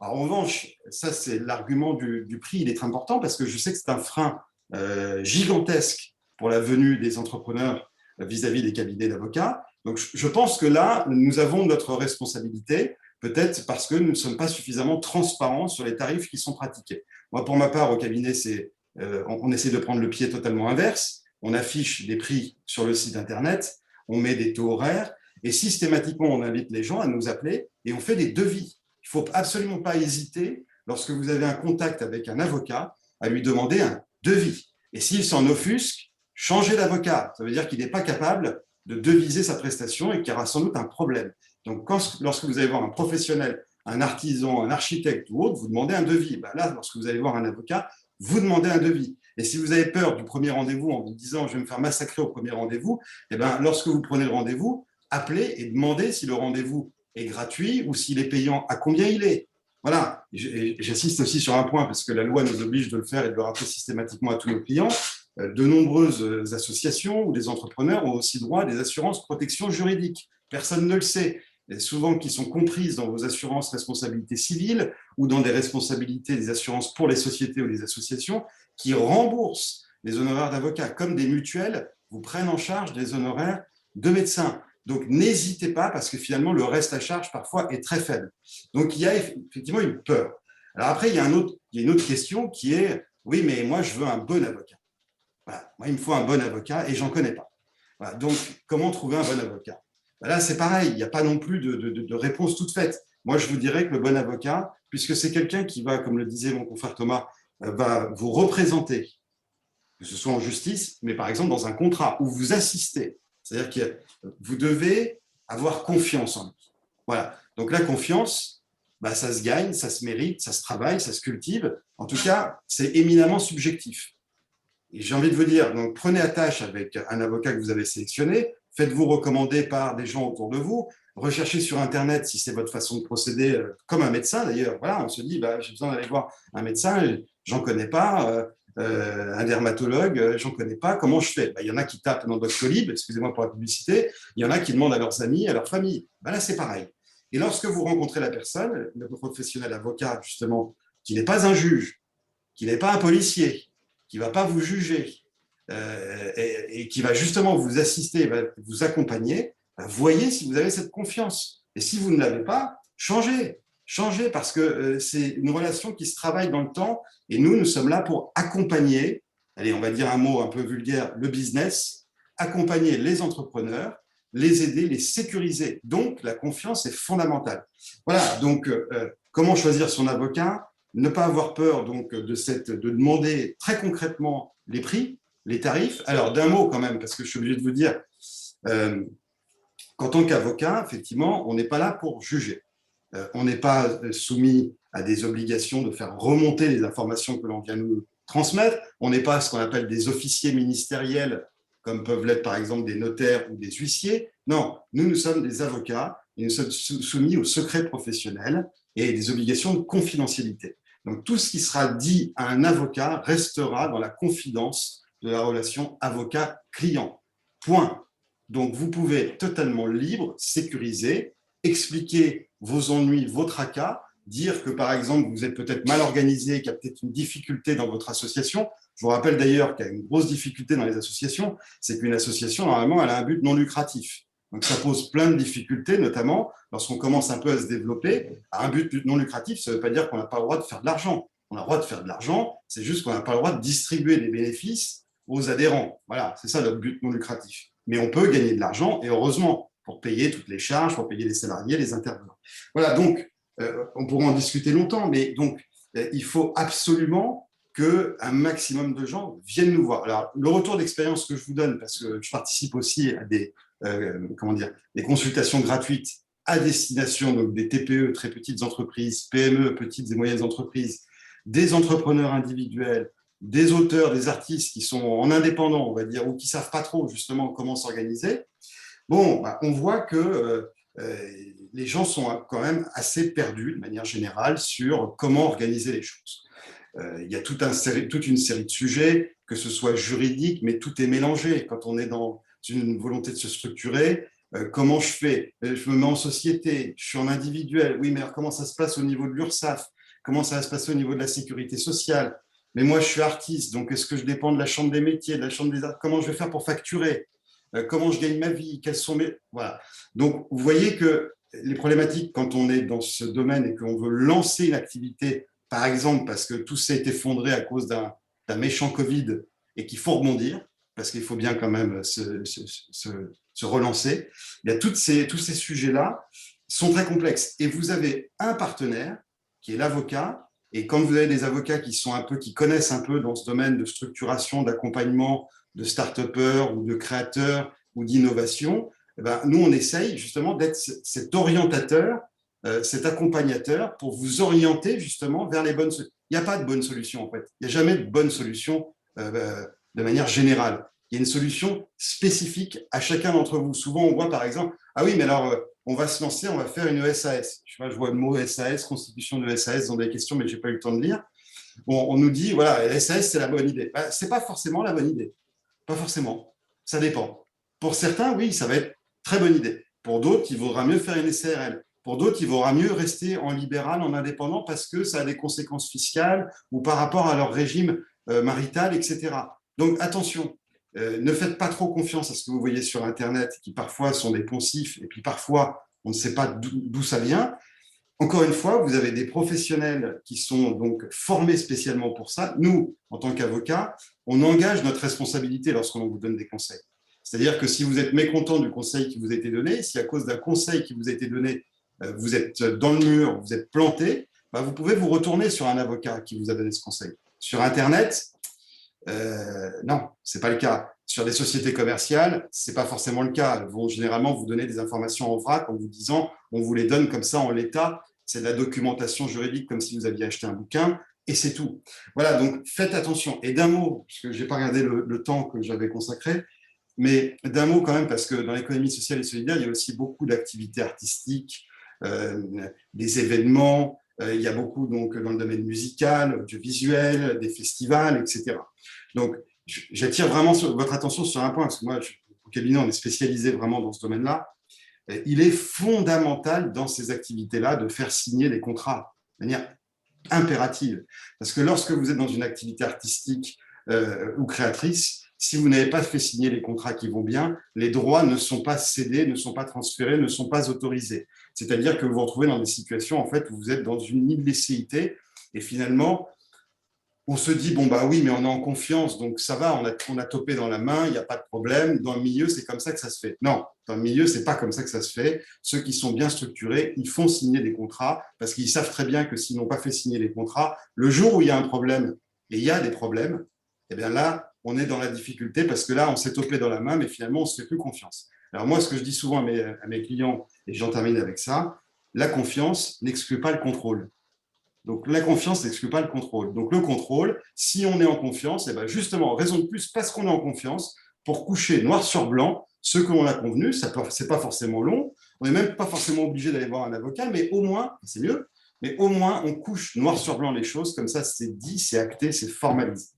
Alors, en revanche, ça, c'est l'argument du prix, il est très important parce que je sais que c'est un frein gigantesque pour la venue des entrepreneurs vis-à-vis des cabinets d'avocats. Donc, je pense que là, nous avons notre responsabilité, peut-être parce que nous ne sommes pas suffisamment transparents sur les tarifs qui sont pratiqués. Moi, pour ma part, au cabinet, on essaie de prendre le pied totalement inverse. On affiche des prix sur le site Internet, on met des taux horaires et systématiquement, on invite les gens à nous appeler et on fait des devis. Il ne faut absolument pas hésiter, lorsque vous avez un contact avec un avocat, à lui demander un devis. Et s'il s'en offusque, changez d'avocat. Ça veut dire qu'il n'est pas capable de deviser sa prestation et qu'il y aura sans doute un problème. Donc, lorsque vous allez voir un professionnel, un artisan, un architecte ou autre, vous demandez un devis. Ben là, lorsque vous allez voir un avocat, vous demandez un devis. Et si vous avez peur du premier rendez-vous en vous disant « je vais me faire massacrer au premier rendez-vous », eh ben, lorsque vous prenez le rendez-vous, appelez et demandez si le rendez-vous est gratuit ou s'il est payant, à combien il est. Voilà, j'insiste aussi sur un point parce que la loi nous oblige de le faire et de le rappeler systématiquement à tous nos clients. De nombreuses associations ou des entrepreneurs ont aussi droit à des assurances protection juridique. Personne ne le sait. Et souvent qui sont comprises dans vos assurances responsabilité civile ou dans des responsabilités des assurances pour les sociétés ou les associations qui remboursent les honoraires d'avocats, comme des mutuelles vous prennent en charge des honoraires de médecins. Donc, n'hésitez pas parce que finalement, le reste à charge parfois est très faible. Donc, il y a effectivement une peur. Alors après, il y a une autre question qui est, oui, mais moi, je veux un bon avocat. Voilà. Moi, il me faut un bon avocat et j'en connais pas. Voilà. Donc, comment trouver un bon avocat? Là, c'est pareil, il n'y a pas non plus de réponse toute faite. Moi, je vous dirais que le bon avocat, puisque c'est quelqu'un qui va, comme le disait mon confrère Thomas, va vous représenter, que ce soit en justice, mais par exemple dans un contrat où vous assistez. C'est-à-dire que vous devez avoir confiance en lui. Voilà. Donc la confiance, bah, ça se gagne, ça se mérite, ça se travaille, ça se cultive. En tout cas, c'est éminemment subjectif. Et j'ai envie de vous dire, donc prenez attache avec un avocat que vous avez sélectionné, faites-vous recommander par des gens autour de vous, recherchez sur Internet si c'est votre façon de procéder, comme un médecin d'ailleurs. Voilà, on se dit, bah, j'ai besoin d'aller voir un médecin, j'en connais pas, un dermatologue, j'en connais pas, comment je fais? Bah, il y en a qui tapent dans Doctolib, excusez-moi pour la publicité, il y en a qui demandent à leurs amis, à leur famille. Bah, là, c'est pareil. Et lorsque vous rencontrez la personne, le professionnel avocat, justement, qui n'est pas un juge, qui n'est pas un policier, qui ne va pas vous juger et qui va justement vous assister, va vous accompagner, voyez si vous avez cette confiance. Et si vous ne l'avez pas, changez. Changez parce que c'est une relation qui se travaille dans le temps et nous sommes là pour accompagner, allez, on va dire un mot un peu vulgaire, le business, accompagner les entrepreneurs, les aider, les sécuriser. Donc, la confiance est fondamentale. Voilà, donc, comment choisir son avocat? Ne pas avoir peur donc de demander très concrètement les prix, les tarifs. Alors, d'un mot quand même, parce que je suis obligé de vous dire, qu'en tant qu'avocat, effectivement, on n'est pas là pour juger. On n'est pas soumis à des obligations de faire remonter les informations que l'on vient nous transmettre. On n'est pas ce qu'on appelle des officiers ministériels, comme peuvent l'être par exemple des notaires ou des huissiers. Non, nous sommes des avocats et nous sommes soumis au secret professionnel et des obligations de confidentialité. Donc, tout ce qui sera dit à un avocat restera dans la confidence de la relation avocat-client. Point. Donc, vous pouvez être totalement libre, sécurisé, expliquer vos ennuis, vos tracas, dire que, par exemple, vous êtes peut-être mal organisé, qu'il y a peut-être une difficulté dans votre association. Je vous rappelle d'ailleurs qu'il y a une grosse difficulté dans les associations, c'est qu'une association, normalement, elle a un but non lucratif. Donc, ça pose plein de difficultés, notamment lorsqu'on commence un peu à se développer. Un but non lucratif, ça ne veut pas dire qu'on n'a pas le droit de faire de l'argent. On a le droit de faire de l'argent, c'est juste qu'on n'a pas le droit de distribuer des bénéfices aux adhérents. Voilà, c'est ça notre but non lucratif. Mais on peut gagner de l'argent, et heureusement, pour payer toutes les charges, pour payer les salariés, les intervenants. Voilà, donc, on pourra en discuter longtemps, mais donc, il faut absolument qu'un maximum de gens viennent nous voir. Alors, le retour d'expérience que je vous donne, parce que je participe aussi à des consultations gratuites à destination donc des TPE, très petites entreprises, PME, petites et moyennes entreprises, des entrepreneurs individuels, des auteurs, des artistes qui sont en indépendant, on va dire, ou qui ne savent pas trop justement comment s'organiser. Bon, on voit que les gens sont quand même assez perdus de manière générale sur comment organiser les choses. Il y a toute une série de sujets, que ce soit juridique, mais tout est mélangé. Quand on est dans une volonté de se structurer, comment je fais? Je me mets en société, je suis en individuel. Oui, mais alors comment ça se passe au niveau de l'URSSAF? Comment ça va se passer au niveau de la sécurité sociale? Mais moi, je suis artiste, donc est-ce que je dépends de la Chambre des métiers, de la Chambre des arts? Comment je vais faire pour facturer? Comment je gagne ma vie? Quels sont mes... Voilà. Donc, vous voyez que les problématiques, quand on est dans ce domaine et qu'on veut lancer une activité, par exemple, parce que tout s'est effondré à cause d'un méchant Covid et qu'il faut rebondir, parce qu'il faut bien quand même se relancer, il y a tous ces sujets-là sont très complexes. Et vous avez un partenaire qui est l'avocat, et quand vous avez des avocats qui connaissent un peu dans ce domaine de structuration, d'accompagnement, de start-upers ou de créateurs ou d'innovation, eh ben, nous, on essaye justement d'être cet orientateur, cet accompagnateur pour vous orienter justement vers les bonnes solutions. Il n'y a pas de bonne solution en fait. Il n'y a jamais de bonne solution de manière générale. Il y a une solution spécifique à chacun d'entre vous. Souvent, on voit par exemple, ah oui, mais alors on va se lancer, on va faire une SAS. Je vois le mot SAS, constitution de SAS dans des questions, mais je n'ai pas eu le temps de lire. Bon, on nous dit, voilà, la SAS, c'est la bonne idée. Ben, ce n'est pas forcément la bonne idée. Pas forcément. Ça dépend. Pour certains, oui, ça va être très bonne idée. Pour d'autres, il vaudra mieux faire une SARL. Pour d'autres, il vaudra mieux rester en libéral, en indépendant, parce que ça a des conséquences fiscales ou par rapport à leur régime marital, etc. Donc, attention, ne faites pas trop confiance à ce que vous voyez sur Internet, qui parfois sont des poncifs, et puis parfois, on ne sait pas d'où ça vient. Encore une fois, vous avez des professionnels qui sont donc formés spécialement pour ça. Nous, en tant qu'avocats, on engage notre responsabilité lorsqu'on vous donne des conseils. C'est-à-dire que si vous êtes mécontent du conseil qui vous a été donné, si à cause d'un conseil qui vous a été donné, vous êtes dans le mur, vous êtes planté, bah vous pouvez vous retourner sur un avocat qui vous a donné ce conseil. Sur Internet, non, ce n'est pas le cas. Sur des sociétés commerciales, ce n'est pas forcément le cas. Elles vont généralement vous donner des informations en vrac en vous disant on vous les donne comme ça en l'état. C'est de la documentation juridique comme si vous aviez acheté un bouquin et c'est tout. Voilà, donc faites attention. Et d'un mot, parce que je n'ai pas regardé le temps que j'avais consacré, mais d'un mot quand même, parce que dans l'économie sociale et solidaire, il y a aussi beaucoup d'activités artistiques, des événements, il y a beaucoup donc, dans le domaine musical, audiovisuel, des festivals, etc. Donc, j'attire vraiment votre attention sur un point, parce que moi, au cabinet, on est spécialisé vraiment dans ce domaine-là. Il est fondamental dans ces activités-là de faire signer des contrats de manière impérative. Parce que lorsque vous êtes dans une activité artistique ou créatrice, si vous n'avez pas fait signer les contrats qui vont bien, les droits ne sont pas cédés, ne sont pas transférés, ne sont pas autorisés. C'est-à-dire que vous vous retrouvez dans des situations en fait, où vous êtes dans une illicéité et finalement, on se dit, bon, bah oui, mais on est en confiance, donc ça va, on a topé dans la main, il n'y a pas de problème. Dans le milieu, c'est comme ça que ça se fait. Non, dans le milieu, ce n'est pas comme ça que ça se fait. Ceux qui sont bien structurés, ils font signer des contrats parce qu'ils savent très bien que s'ils n'ont pas fait signer les contrats, le jour où il y a un problème, et il y a des problèmes, eh bien là, on est dans la difficulté parce que là, on s'est topé dans la main, mais finalement, on ne se fait plus confiance. Alors moi, ce que je dis souvent à mes clients, et j'en termine avec ça, la confiance n'exclut pas le contrôle. Donc, la confiance n'exclut pas le contrôle. Donc, le contrôle, si on est en confiance, eh bien justement, raison de plus, parce qu'on est en confiance, pour coucher noir sur blanc ce que l'on a convenu, ce n'est pas forcément long, on n'est même pas forcément obligé d'aller voir un avocat, mais au moins, c'est mieux, mais au moins, on couche noir sur blanc les choses, comme ça, c'est dit, c'est acté, c'est formalisé.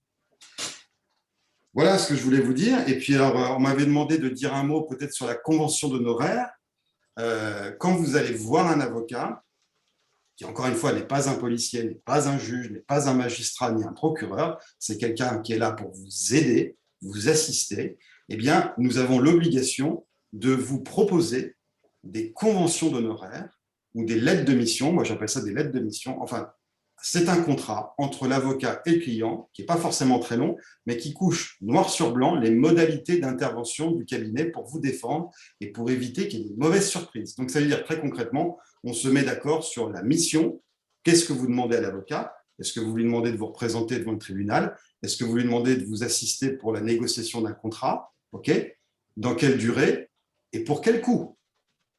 Voilà ce que je voulais vous dire. Et puis, alors, on m'avait demandé de dire un mot peut-être sur la convention d'honoraires. Quand vous allez voir un avocat, qui encore une fois n'est pas un policier, n'est pas un juge, n'est pas un magistrat, ni un procureur, c'est quelqu'un qui est là pour vous aider, vous assister, eh bien, nous avons l'obligation de vous proposer des conventions d'honoraires ou des lettres de mission, moi j'appelle ça des lettres de mission, enfin, c'est un contrat entre l'avocat et le client, qui n'est pas forcément très long, mais qui couche noir sur blanc les modalités d'intervention du cabinet pour vous défendre et pour éviter qu'il y ait une mauvaise surprise. Donc, ça veut dire très concrètement, on se met d'accord sur la mission, qu'est-ce que vous demandez à l'avocat, Est-ce que vous lui demandez de vous représenter devant le tribunal? Est-ce que vous lui demandez de vous assister pour la négociation d'un contrat? OK. Dans quelle durée et pour quel coût?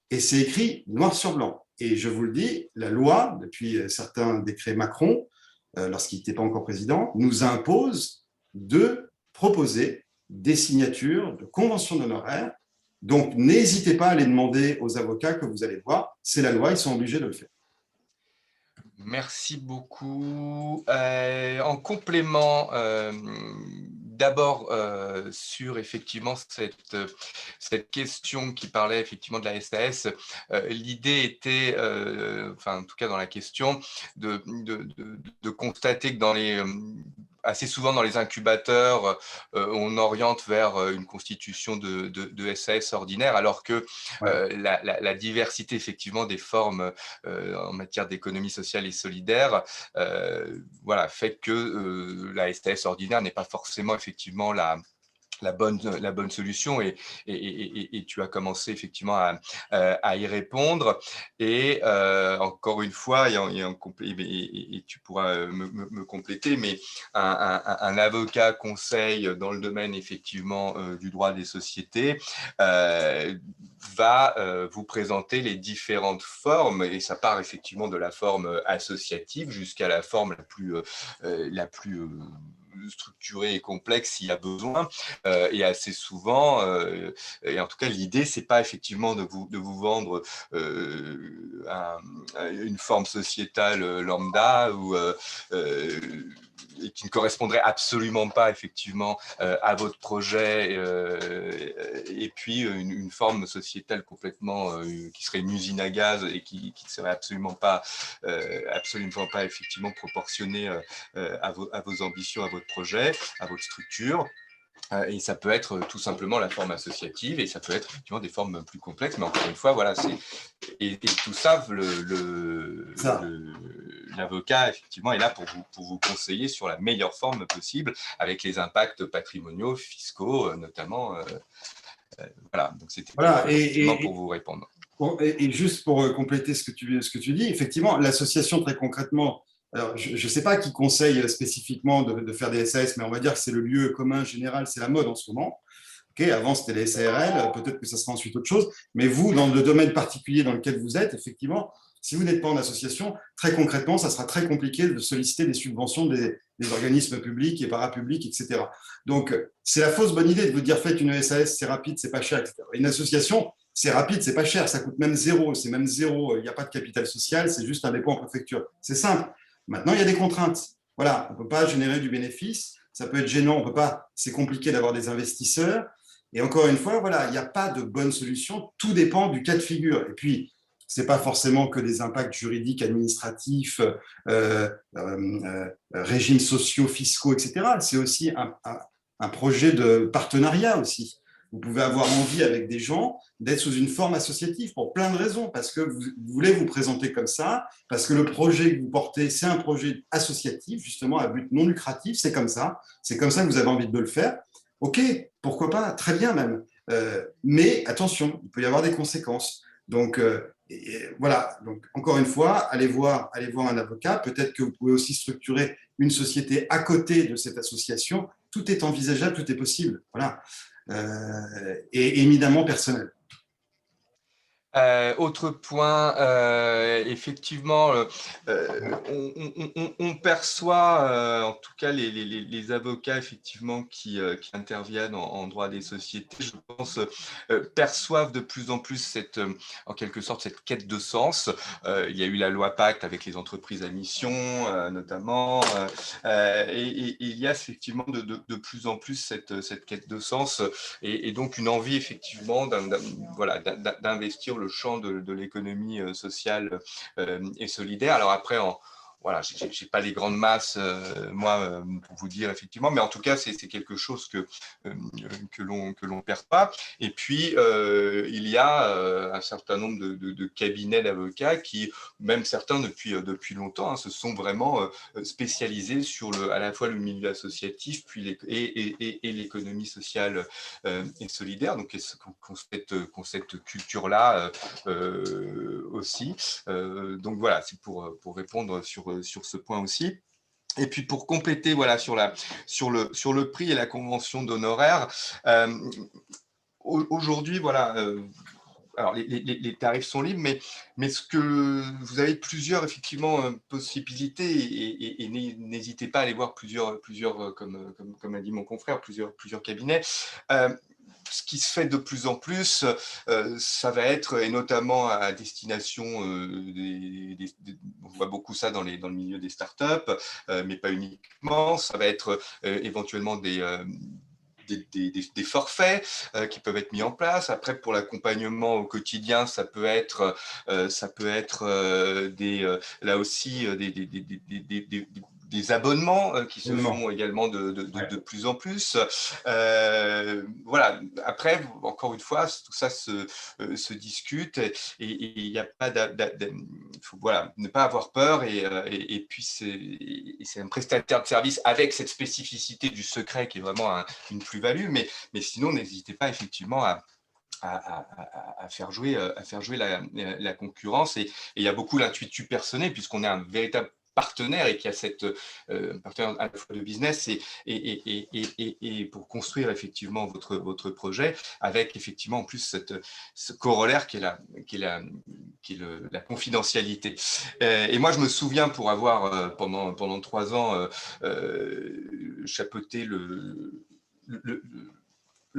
Et c'est écrit noir sur blanc. Et je vous le dis, la loi, depuis certains décrets Macron, lorsqu'il n'était pas encore président, nous impose de proposer des signatures de conventions d'honoraires. Donc, n'hésitez pas à les demander aux avocats que vous allez voir. C'est la loi, ils sont obligés de le faire. Merci beaucoup. En complément, d'abord sur effectivement cette question qui parlait effectivement de la SAS, l'idée était, enfin en tout cas dans la question, de constater que assez souvent dans les incubateurs, on oriente vers une constitution de SAS ordinaire, alors que Ouais. la diversité effectivement des formes en matière d'économie sociale et solidaire, voilà, fait que la SAS ordinaire n'est pas forcément effectivement la bonne solution et tu as commencé effectivement à y répondre. Et encore une fois, et tu pourras me compléter, mais un avocat conseil dans le domaine effectivement du droit des sociétés va vous présenter les différentes formes, et ça part effectivement de la forme associative jusqu'à la forme la plus structurée et complexe s'il y a besoin. Et assez souvent, et en tout cas l'idée, c'est pas effectivement de vous vendre une forme sociétale lambda ou et qui ne correspondrait absolument pas effectivement à votre projet, et puis une forme sociétale complètement qui serait une usine à gaz et qui ne serait absolument pas effectivement proportionnée à vos ambitions, à votre projet, à votre structure. Et ça peut être tout simplement la forme associative, et ça peut être effectivement des formes plus complexes, mais encore une fois, voilà, et tout ça, l'avocat effectivement est là pour vous conseiller sur la meilleure forme possible, avec les impacts patrimoniaux, fiscaux notamment. Voilà, donc c'était Voilà, effectivement pour vous répondre. et juste pour compléter ce que tu dis, effectivement, l'association, très concrètement, alors je ne sais pas qui conseille spécifiquement de faire des SAS, mais on va dire que c'est le lieu commun général, c'est la mode en ce moment. Okay, avant, c'était les SARL, peut-être que ça sera ensuite autre chose, mais vous, dans le domaine particulier dans lequel vous êtes, effectivement, si vous n'êtes pas en association, très concrètement, ça sera très compliqué de solliciter des subventions des organismes publics et parapublics, etc. Donc, c'est la fausse bonne idée de vous dire faites une SAS, c'est rapide, c'est pas cher, etc. Une association, c'est rapide, c'est pas cher, ça coûte même zéro, c'est même zéro, il n'y a pas de capital social, c'est juste un dépôt en préfecture. C'est simple. Maintenant, il y a des contraintes. Voilà, on ne peut pas générer du bénéfice, ça peut être gênant, on peut pas, c'est compliqué d'avoir des investisseurs. Et encore une fois, voilà, il n'y a pas de bonne solution, tout dépend du cas de figure. Et puis, ce n'est pas forcément que des impacts juridiques, administratifs, régimes sociaux, fiscaux, etc. C'est aussi un projet de partenariat aussi. Vous pouvez avoir envie avec des gens d'être sous une forme associative pour plein de raisons, parce que vous voulez vous présenter comme ça, parce que le projet que vous portez, c'est un projet associatif, justement, à but non lucratif, c'est comme ça que vous avez envie de le faire. Ok, pourquoi pas, très bien même. Mais attention, il peut y avoir des conséquences. Donc, voilà. Donc, encore une fois, allez voir un avocat. Peut-être que vous pouvez aussi structurer une société à côté de cette association. Tout est envisageable, tout est possible. Voilà. Et éminemment personnel. Autre point, effectivement, on perçoit, en tout cas les avocats effectivement qui interviennent en droit des sociétés, je pense, perçoivent de plus en plus en quelque sorte cette quête de sens. Il y a eu la loi Pacte avec les entreprises à mission, notamment, et il y a effectivement de plus en plus cette quête de sens, et donc une envie effectivement voilà, d'investir le champ de l'économie sociale et solidaire. Alors après, voilà, je n'ai pas les grandes masses, moi, pour vous dire effectivement, mais en tout cas, c'est quelque chose que l'on perçoit. Et puis, il y a un certain nombre de cabinets d'avocats qui, même certains depuis longtemps, se sont vraiment spécialisés sur à la fois le milieu associatif et l'économie sociale et solidaire, donc qu'on cette culture-là aussi. Donc voilà, c'est pour répondre sur ce point aussi. Et puis pour compléter voilà, sur le prix et la convention d'honoraires, aujourd'hui, voilà, alors les tarifs sont libres, mais ce que vous avez plusieurs effectivement possibilités et n'hésitez pas à aller voir plusieurs comme a dit mon confrère, plusieurs cabinets. Ce qui se fait de plus en plus, ça va être, et notamment à destination on voit beaucoup ça dans le milieu des startups, mais pas uniquement, ça va être éventuellement des forfaits qui peuvent être mis en place. Après, pour l'accompagnement au quotidien, ça peut être là aussi des abonnements qui se font également de plus en plus. Voilà. Après, encore une fois, tout ça se discute et il n'y a pas faut voilà, ne pas avoir peur et puis c'est un prestataire de service avec cette spécificité du secret qui est vraiment une plus-value, mais sinon, n'hésitez pas effectivement à faire jouer la concurrence. Et il y a beaucoup l'intuitu personnel, puisqu'on est un véritable partenaire et qui a cette partenaire à la fois de business et pour construire effectivement votre projet, avec effectivement en plus ce corollaire qui est la confidentialité. Et moi, je me souviens pour avoir pendant 3 ans chapeauté le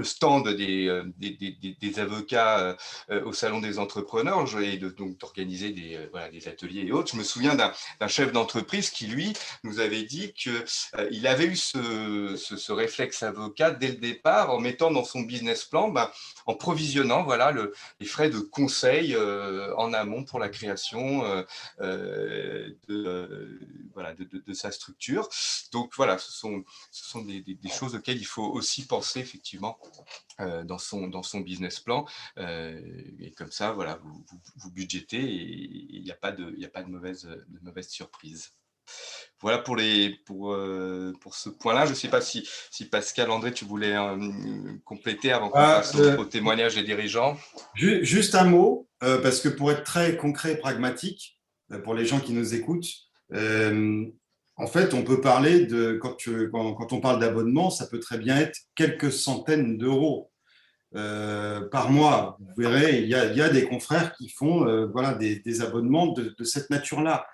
stand des avocats au Salon des entrepreneurs et donc d'organiser des ateliers et autres. Je me souviens d'un chef d'entreprise qui, lui, nous avait dit qu'il avait eu ce réflexe avocat dès le départ en mettant dans son business plan, en provisionnant voilà, les frais de conseil en amont pour la création de sa structure. Donc voilà, ce sont des choses auxquelles il faut aussi penser effectivement dans son business plan, et comme ça, voilà, vous budgétez et il n'y a pas de mauvaise surprise. Voilà pour ce point-là. Je ne sais pas si Pascal, André, tu voulais compléter avant qu'on passe au témoignage des dirigeants. Juste un mot, parce que pour être très concret et pragmatique, pour les gens qui nous écoutent, en fait, on peut parler quand on parle d'abonnement, ça peut très bien être quelques centaines d'euros par mois. Vous verrez, il y a des confrères qui font voilà, des abonnements de cette nature-là.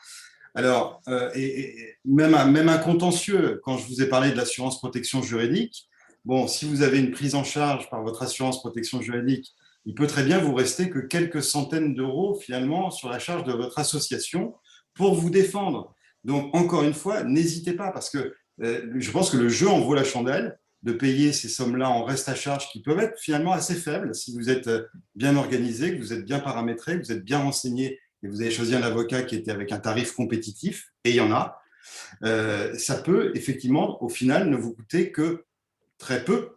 Alors, et même un contentieux, quand je vous ai parlé de l'assurance protection juridique, bon, si vous avez une prise en charge par votre assurance protection juridique, il peut très bien vous rester que quelques centaines d'euros finalement sur la charge de votre association pour vous défendre. Donc, encore une fois, n'hésitez pas parce que je pense que le jeu en vaut la chandelle de payer ces sommes-là en reste à charge qui peuvent être finalement assez faibles si vous êtes bien organisé, que vous êtes bien paramétré, que vous êtes bien renseigné et vous avez choisi un avocat qui était avec un tarif compétitif, et il y en a, ça peut effectivement, au final, ne vous coûter que très peu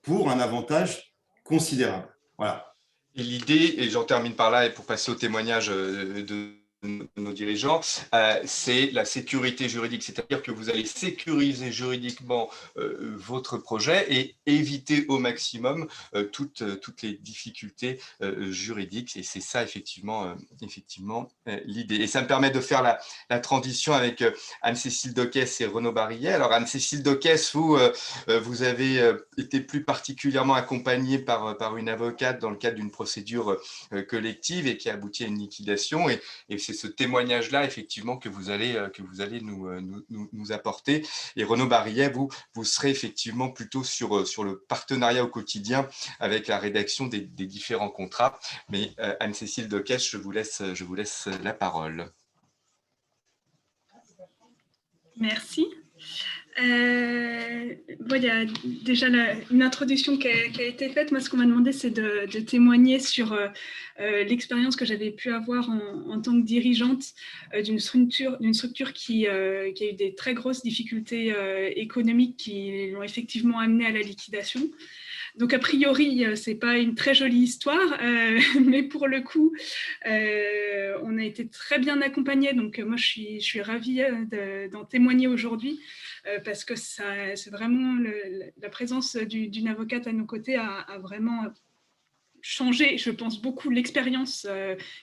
pour un avantage considérable. Voilà. Et l'idée, et j'en termine par là et pour passer au témoignage de nos dirigeants, c'est la sécurité juridique, c'est-à-dire que vous allez sécuriser juridiquement votre projet et éviter au maximum toutes les difficultés juridiques. Et c'est ça effectivement l'idée. Et ça me permet de faire la transition avec Anne-Cécile Doquès et Renaud Barillet. Alors Anne-Cécile Doquès, vous avez été plus particulièrement accompagnée par une avocate dans le cadre d'une procédure collective et qui a abouti à une liquidation. Et c'est ce témoignage-là, effectivement, que vous allez nous apporter. Et Renaud Barillet, vous serez effectivement plutôt sur le partenariat au quotidien avec la rédaction des différents contrats. Mais Anne-Cécile Doquès, je vous laisse la parole. Merci. Bon, il y a déjà une introduction qui a été faite. Moi, ce qu'on m'a demandé, c'est de témoigner sur l'expérience que j'avais pu avoir en tant que dirigeante d'une structure qui a eu des très grosses difficultés économiques qui l'ont effectivement amenée à la liquidation. Donc, a priori, ce n'est pas une très jolie histoire, mais pour le coup, on a été très bien accompagnés. Donc, moi, je suis ravie d'en témoigner aujourd'hui parce que c'est vraiment la présence d'une avocate à nos côtés a vraiment changé, je pense, beaucoup l'expérience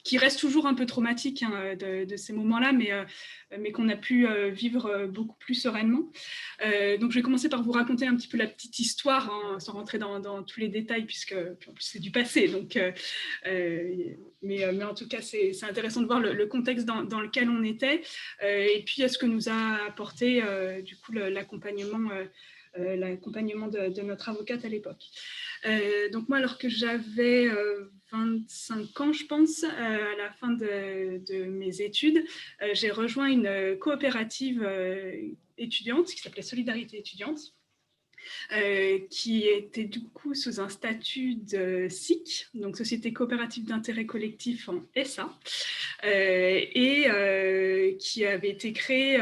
qui reste toujours un peu traumatique hein, de ces moments-là, mais qu'on a pu vivre beaucoup plus sereinement. Donc, je vais commencer par vous raconter un petit peu la petite histoire, hein, sans rentrer dans tous les détails, puisque en plus, c'est du passé. Donc, mais en tout cas, c'est intéressant de voir le contexte dans lequel on était, et puis ce que nous a apporté du coup l'accompagnement de notre avocate à l'époque. Donc moi, alors que j'avais 25 ans, je pense, à la fin de mes études, j'ai rejoint une coopérative étudiante qui s'appelait Solidarité étudiante, qui était du coup sous un statut de SIC, donc Société coopérative d'intérêt collectif en SA, et qui avait été créée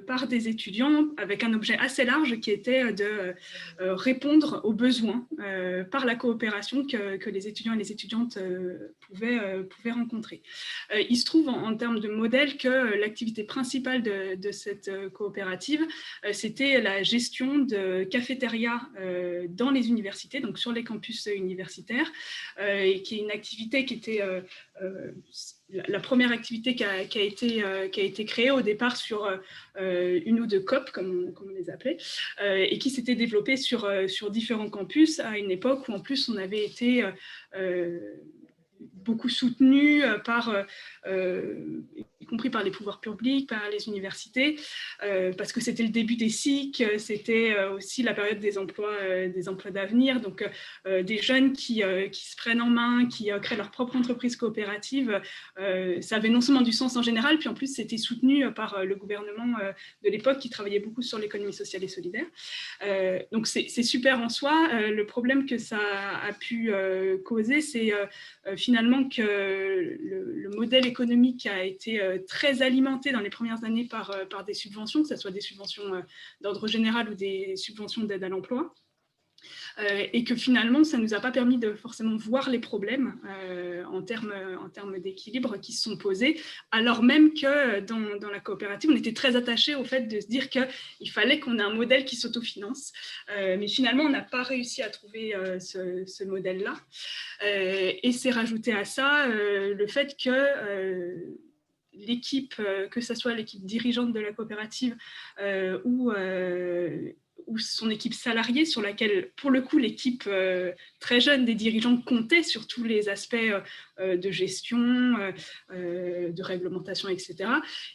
par des étudiants avec un objet assez large qui était de répondre aux besoins par la coopération que les étudiants et les étudiantes pouvaient rencontrer. Il se trouve en termes de modèle que l'activité principale de cette coopérative, c'était la gestion de cafétérias dans les universités, donc sur les campus universitaires, et qui est une activité qui était la première activité qui a été créée au départ sur une ou deux COP, comme on les appelait, et qui s'était développée sur différents campus à une époque où en plus on avait été beaucoup soutenu y compris par les pouvoirs publics, par les universités, parce que c'était le début des SIC, c'était aussi la période des emplois d'avenir, donc des jeunes qui se prennent en main, qui créent leur propre entreprise coopérative, ça avait non seulement du sens en général, puis en plus c'était soutenu par le gouvernement de l'époque qui travaillait beaucoup sur l'économie sociale et solidaire. Donc c'est super en soi. Le problème que ça a pu causer, c'est finalement que le modèle économique a été très alimenté dans les premières années par des subventions, que ce soit des subventions d'ordre général ou des subventions d'aide à l'emploi. Et que finalement, ça ne nous a pas permis de forcément voir les problèmes en termes d'équilibre qui se sont posés, alors même que dans la coopérative, on était très attachés au fait de se dire qu'il fallait qu'on ait un modèle qui s'autofinance. Mais finalement, on n'a pas réussi à trouver ce modèle-là. Et c'est rajouté à ça le fait que l'équipe, que ce soit l'équipe dirigeante de la coopérative ou son équipe salariée, sur laquelle, pour le coup, l'équipe très jeune des dirigeants comptait sur tous les aspects de gestion, de réglementation, etc.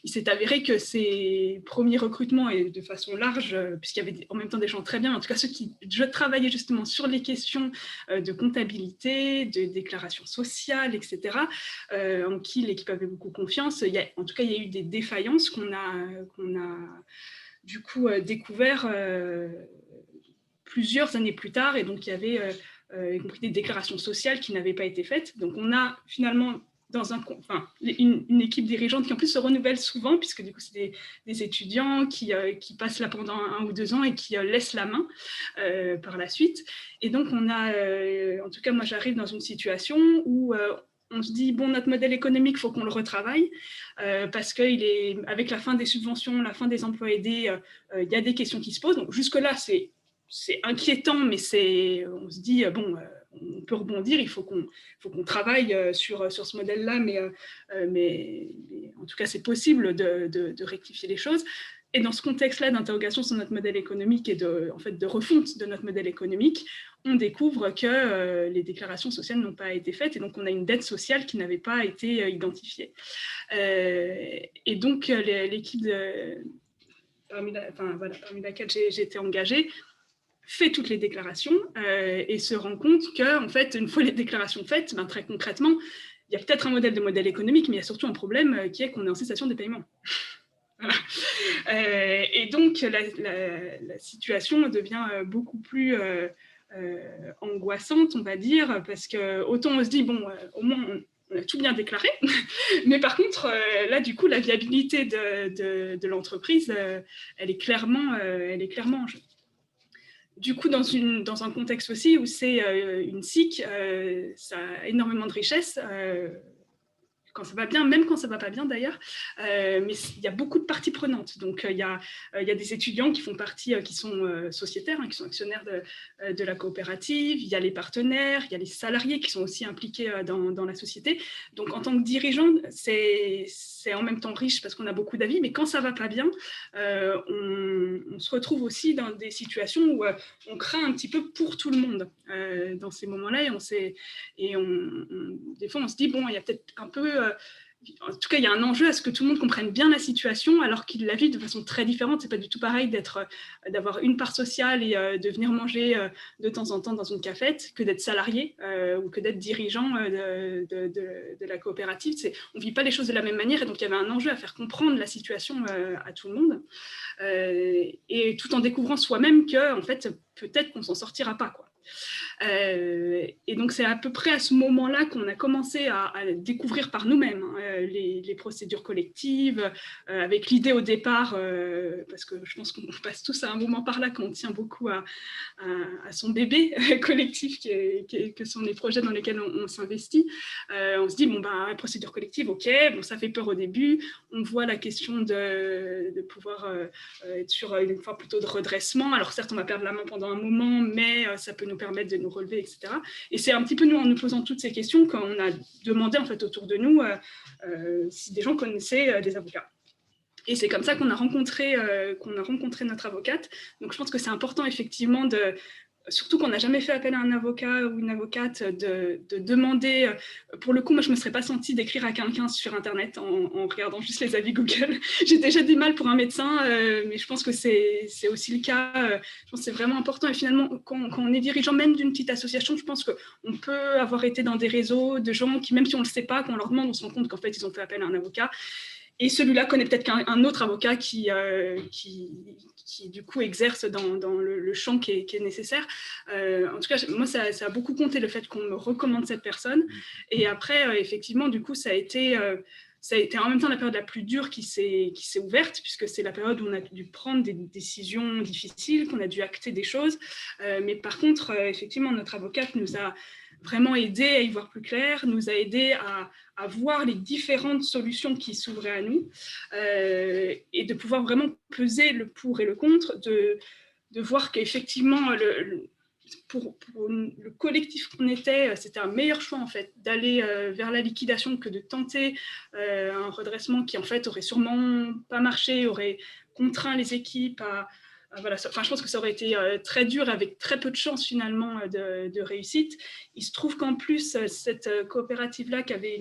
Il s'est avéré que ces premiers recrutements, et de façon large, puisqu'il y avait en même temps des gens très bien, en tout cas ceux qui travaillaient justement sur les questions de comptabilité, de déclaration sociale, etc., en qui l'équipe avait beaucoup confiance. En tout cas, il y a eu des défaillances qu'on a du coup découvert plusieurs années plus tard, et donc il y avait y compris des déclarations sociales qui n'avaient pas été faites. Donc on a finalement une équipe dirigeante qui en plus se renouvelle souvent, puisque du coup c'est des étudiants qui passent là pendant 1 ou 2 ans et qui laissent la main par la suite. Et donc on a, en tout cas moi j'arrive dans une situation où on se dit, bon, notre modèle économique, il faut qu'on le retravaille, parce qu'avec la fin des subventions, la fin des emplois aidés, il y a des questions qui se posent. Donc jusque-là, c'est inquiétant, mais on se dit, bon, on peut rebondir, il faut qu'on travaille sur ce modèle-là, mais en tout cas, c'est possible de rectifier les choses. Et dans ce contexte-là d'interrogation sur notre modèle économique et de refonte de notre modèle économique, on découvre que les déclarations sociales n'ont pas été faites, et donc on a une dette sociale qui n'avait pas été identifiée. Et donc l'équipe parmi laquelle j'ai été engagée fait toutes les déclarations et se rend compte qu'en fait, une fois les déclarations faites, très concrètement, il y a peut-être un modèle économique, mais il y a surtout un problème qui est qu'on est en cessation des paiements. Voilà. Et donc la situation devient beaucoup plus angoissante, on va dire, parce que autant on se dit, bon, au moins on a tout bien déclaré, mais par contre, là, du coup, la viabilité de l'entreprise, elle est clairement en jeu. Du coup, dans un contexte aussi où c'est une SIC, ça a énormément de richesses, quand ça va bien, même quand ça ne va pas bien d'ailleurs, mais il y a beaucoup de parties prenantes. Donc, il y a des étudiants qui font partie, qui sont sociétaires, qui sont actionnaires de la coopérative, il y a les partenaires, il y a les salariés qui sont aussi impliqués dans la société. Donc, en tant que dirigeant, c'est en même temps riche parce qu'on a beaucoup d'avis, mais quand ça ne va pas bien, on se retrouve aussi dans des situations où on craint un petit peu pour tout le monde dans ces moments-là, et des fois on se dit, bon, il y a peut-être un peu... en tout cas, il y a un enjeu à ce que tout le monde comprenne bien la situation alors qu'il la vit de façon très différente. C'est pas du tout pareil d'avoir une part sociale et de venir manger de temps en temps dans une cafette que d'être salarié ou que d'être dirigeant de la coopérative. On vit pas les choses de la même manière, et donc il y avait un enjeu à faire comprendre la situation à tout le monde, et tout en découvrant soi-même que, en fait, peut-être qu'on s'en sortira pas, quoi. Et donc c'est à peu près à ce moment-là qu'on a commencé à découvrir par nous-mêmes les procédures collectives, avec l'idée au départ, parce que je pense qu'on passe tous à un moment par là quand on tient beaucoup à son bébé collectif que sont les projets dans lesquels on s'investit. On se dit, bon, procédure collective, ok, bon, ça fait peur au début, on voit la question de pouvoir être sur une forme plutôt de redressement. Alors certes, on va perdre la main pendant un moment, mais ça peut nous permettre de nous relever, etc. Et c'est un petit peu nous, en nous posant toutes ces questions, qu'on a demandé en fait autour de nous si des gens connaissaient des avocats. Et c'est comme ça qu'on a rencontré notre avocate. Donc je pense que c'est important effectivement surtout qu'on n'a jamais fait appel à un avocat ou une avocate, de demander. Pour le coup, moi, je ne me serais pas sentie d'écrire à quelqu'un sur Internet en regardant juste les avis Google. J'ai déjà du mal pour un médecin, mais je pense que c'est aussi le cas. Je pense que c'est vraiment important. Et finalement, quand on est dirigeant même d'une petite association, je pense qu'on peut avoir été dans des réseaux de gens qui, même si on ne le sait pas, quand on leur demande, on se rend compte qu'en fait, ils ont fait appel à un avocat. Et celui-là connaît peut-être qu'un autre avocat qui du coup exerce dans le champ qui est nécessaire. En tout cas, moi, ça a beaucoup compté le fait qu'on me recommande cette personne. Et après, effectivement, du coup, ça a été en même temps la période la plus dure qui s'est ouverte, puisque c'est la période où on a dû prendre des décisions difficiles, qu'on a dû acter des choses. Mais par contre, effectivement, notre avocate nous a vraiment aidé à y voir plus clair, nous a aidé à voir les différentes solutions qui s'ouvraient à nous, et de pouvoir vraiment peser le pour et le contre, de voir qu'effectivement, pour le collectif qu'on était, c'était un meilleur choix en fait d'aller vers la liquidation que de tenter un redressement qui en fait aurait sûrement pas marché, aurait contraint les équipes à voilà. Enfin, je pense que ça aurait été très dur, avec très peu de chances finalement de réussite. Il se trouve qu'en plus, cette coopérative-là, qui avait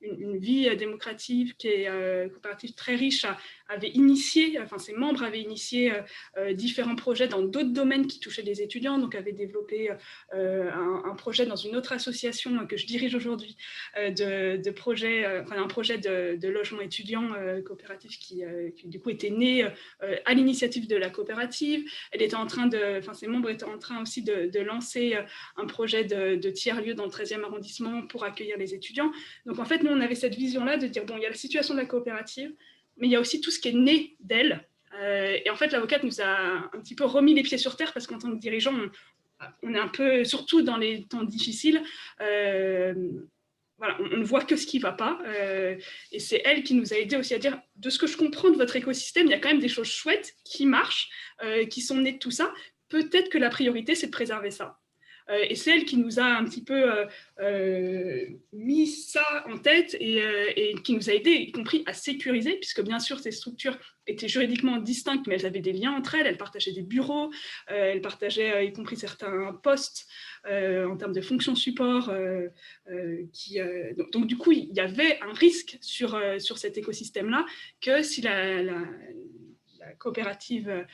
une vie démocratique, qui est coopérative très riche, avait initié, enfin ses membres avaient initié différents projets dans d'autres domaines qui touchaient les étudiants, donc avait développé un projet dans une autre association que je dirige aujourd'hui, un projet de logement étudiant coopératif qui du coup était né à l'initiative de la coopérative. Ses membres étaient en train aussi de lancer un projet de tiers-lieu dans le 13e arrondissement pour accueillir les étudiants. Donc en fait, nous, on avait cette vision-là de dire, bon, il y a la situation de la coopérative, mais il y a aussi tout ce qui est né d'elle. Et en fait, l'avocate nous a un petit peu remis les pieds sur terre, parce qu'en tant que dirigeant, on est un peu, surtout dans les temps difficiles, voilà, on ne voit que ce qui ne va pas. Et c'est elle qui nous a aidés aussi à dire, de ce que je comprends de votre écosystème, il y a quand même des choses chouettes qui marchent, qui sont nées de tout ça. Peut-être que la priorité, c'est de préserver ça. Et c'est elle qui nous a un petit peu mis ça en tête, et qui nous a aidés, y compris à sécuriser, puisque bien sûr ces structures étaient juridiquement distinctes, mais elles avaient des liens entre elles partageaient des bureaux, elles partageaient y compris certains postes en termes de fonctions support. Donc du coup, il y avait un risque sur cet écosystème-là, que si la coopérative...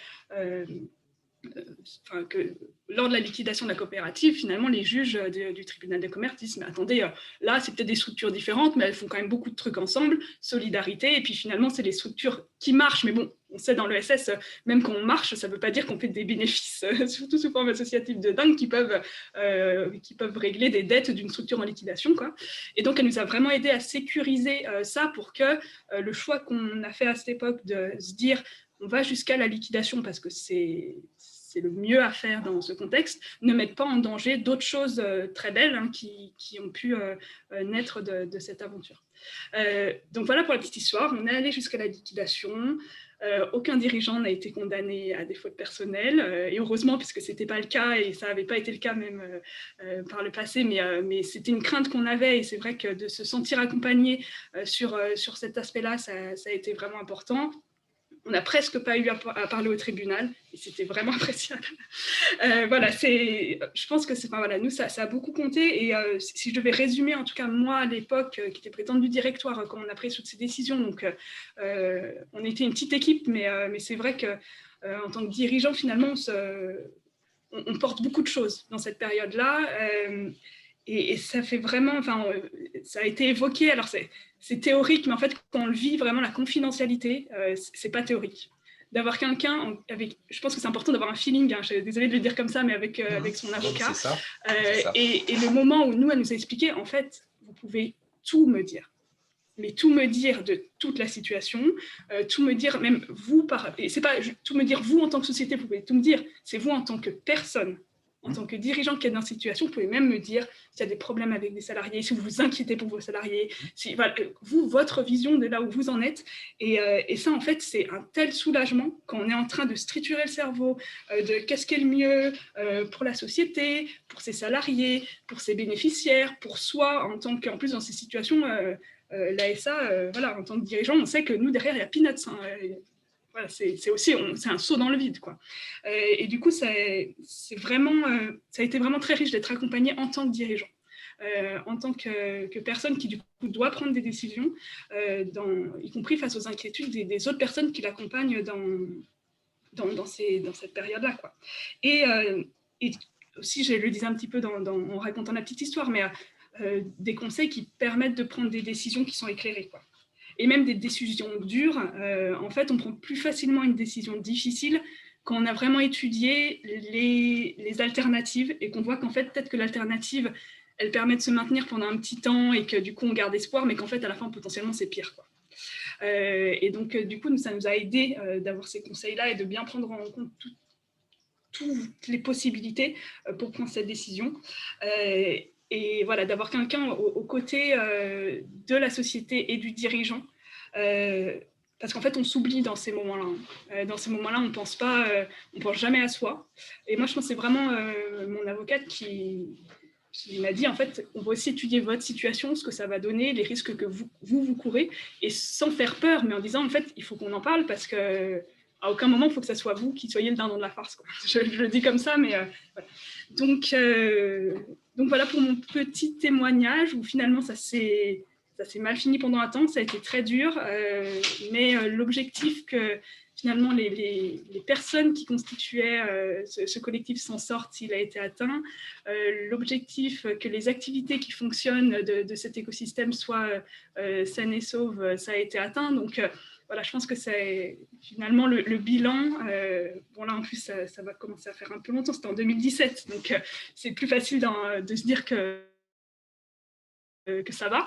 que lors de la liquidation de la coopérative, finalement, les juges du tribunal de commerce disent, mais attendez, là, c'est peut-être des structures différentes, mais elles font quand même beaucoup de trucs ensemble, solidarité, et puis finalement, c'est des structures qui marchent, mais bon, on sait dans l'ESS, même quand on marche, ça ne veut pas dire qu'on fait des bénéfices, surtout sous forme associative de dingue, qui peuvent régler des dettes d'une structure en liquidation, quoi. Et donc, elle nous a vraiment aidé à sécuriser ça, pour que le choix qu'on a fait à cette époque de se dire, on va jusqu'à la liquidation parce que c'est le mieux à faire dans ce contexte, ne mettent pas en danger d'autres choses très belles qui ont pu naître de cette aventure. Donc voilà pour la petite histoire. On est allé jusqu'à la liquidation. Aucun dirigeant n'a été condamné à des fautes personnelles, et heureusement, puisque ce n'était pas le cas, et ça n'avait pas été le cas même par le passé, mais c'était une crainte qu'on avait, et c'est vrai que de se sentir accompagné sur cet aspect-là, ça a été vraiment important. On n'a presque pas eu à parler au tribunal, et c'était vraiment appréciable. Voilà, je pense que voilà, nous, ça a beaucoup compté. Et si je devais résumer, en tout cas, moi, à l'époque, qui était présidente du directoire, quand on a pris toutes ces décisions, donc on était une petite équipe, mais c'est vrai qu'en tant que dirigeant, finalement, on porte beaucoup de choses dans cette période-là. Et ça fait vraiment, enfin, ça a été évoqué, alors c'est théorique, mais en fait, quand on le vit, vraiment, la confidentialité, c'est pas théorique. D'avoir quelqu'un avec, je pense que c'est important d'avoir un feeling, hein, je suis désolée de le dire comme ça, mais avec son avocat. C'est ça. Et le moment où nous, elle nous a expliqué, en fait, vous pouvez tout me dire. Mais tout me dire de toute la situation, tout me dire, même vous, et c'est pas tout me dire vous en tant que société, vous pouvez tout me dire, c'est vous en tant que personne. En tant que dirigeant qui est dans cette situation, vous pouvez même me dire s'il y a des problèmes avec des salariés, si vous vous inquiétez pour vos salariés, si, voilà, vous, votre vision de là où vous en êtes. Et ça, en fait, c'est un tel soulagement quand on est en train de se triturer le cerveau, de qu'est-ce qui est le mieux pour la société, pour ses salariés, pour ses bénéficiaires, pour soi, en tant qu'en plus dans ces situations, l'ASA, voilà, en tant que dirigeant, on sait que nous, derrière, il y a peanuts. Hein, voilà, c'est aussi c'est un saut dans le vide, quoi. Et du coup, c'est vraiment, ça a été vraiment très riche d'être accompagné en tant que dirigeant, en tant que personne qui du coup doit prendre des décisions, y compris face aux inquiétudes des autres personnes qui l'accompagnent dans cette période-là, quoi. Et aussi, je le disais un petit peu en racontant la petite histoire, mais des conseils qui permettent de prendre des décisions qui sont éclairées, quoi. Et même des décisions dures, en fait, on prend plus facilement une décision difficile quand on a vraiment étudié les alternatives et qu'on voit qu'en fait, peut-être que l'alternative, elle permet de se maintenir pendant un petit temps et que du coup, on garde espoir, mais qu'en fait, à la fin, potentiellement, c'est pire, quoi. Et donc, du coup, ça nous a aidé d'avoir ces conseils-là et de bien prendre en compte toutes les possibilités pour prendre cette décision. Et voilà, d'avoir quelqu'un aux côtés de la société et du dirigeant, parce qu'en fait, on s'oublie dans ces moments-là. Dans ces moments-là, on pense jamais à soi. Et moi, je pense que c'est vraiment mon avocate qui m'a dit, en fait, on va aussi étudier votre situation, ce que ça va donner, les risques que vous courez, et sans faire peur, mais en disant, en fait, il faut qu'on en parle parce que à aucun moment, il faut que ça soit vous qui soyez le dindon de la farce, quoi. Je le dis comme ça, mais voilà. Donc voilà pour mon petit témoignage où finalement ça s'est mal fini pendant un temps, ça a été très dur, mais l'objectif que finalement les personnes qui constituaient ce collectif s'en sortent, il a été atteint. L'objectif que les activités qui fonctionnent de cet écosystème soient saines et sauves, ça a été atteint. Donc voilà, je pense que c'est finalement le bilan. Bon, là, en plus, ça va commencer à faire un peu longtemps. C'était en 2017, donc c'est plus facile de se dire que ça va.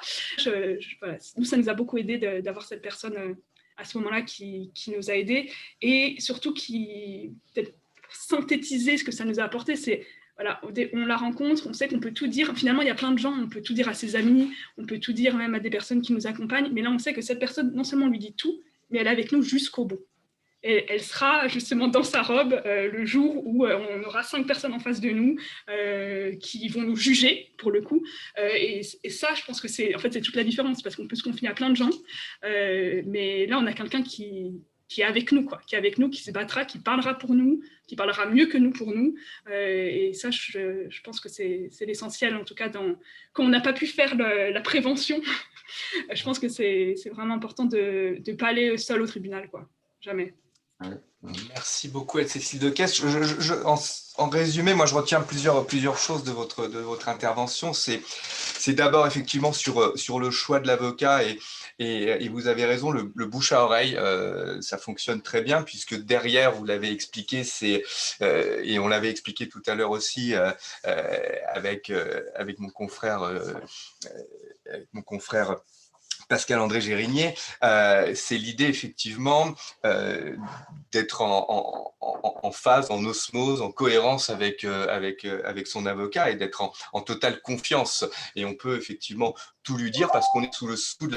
Voilà, nous, ça nous a beaucoup aidé d'avoir cette personne à ce moment-là qui nous a aidés et surtout qui, peut-être pour synthétiser ce que ça nous a apporté, c'est voilà, on la rencontre, on sait qu'on peut tout dire. Finalement, il y a plein de gens, on peut tout dire à ses amis, on peut tout dire même à des personnes qui nous accompagnent, mais là, on sait que cette personne, non seulement on lui dit tout, mais elle est avec nous jusqu'au bout. Et elle sera justement dans sa robe le jour où on aura 5 personnes en face de nous qui vont nous juger, pour le coup. Et ça, je pense que c'est toute la différence, parce qu'on peut se confier à plein de gens, mais là, on a quelqu'un qui est avec nous, quoi, qui est avec nous, qui se battra, qui parlera pour nous, qui parlera mieux que nous pour nous. Et ça, je pense que c'est l'essentiel, en tout cas, quand on n'a pas pu faire la prévention. Je pense que c'est vraiment important de ne pas aller seul au tribunal, quoi. Jamais. Merci beaucoup, Cécile Decaisse. En résumé, moi, je retiens plusieurs choses de votre intervention. C'est d'abord effectivement sur le choix de l'avocat et vous avez raison, le bouche à oreille, ça fonctionne très bien puisque derrière, vous l'avez expliqué, et on l'avait expliqué tout à l'heure aussi avec mon confrère Pascal-André Gérigné, c'est l'idée effectivement d'être en phase, en osmose, en cohérence avec son avocat et d'être en totale confiance. Et on peut effectivement tout lui dire parce qu'on est sous le sceau de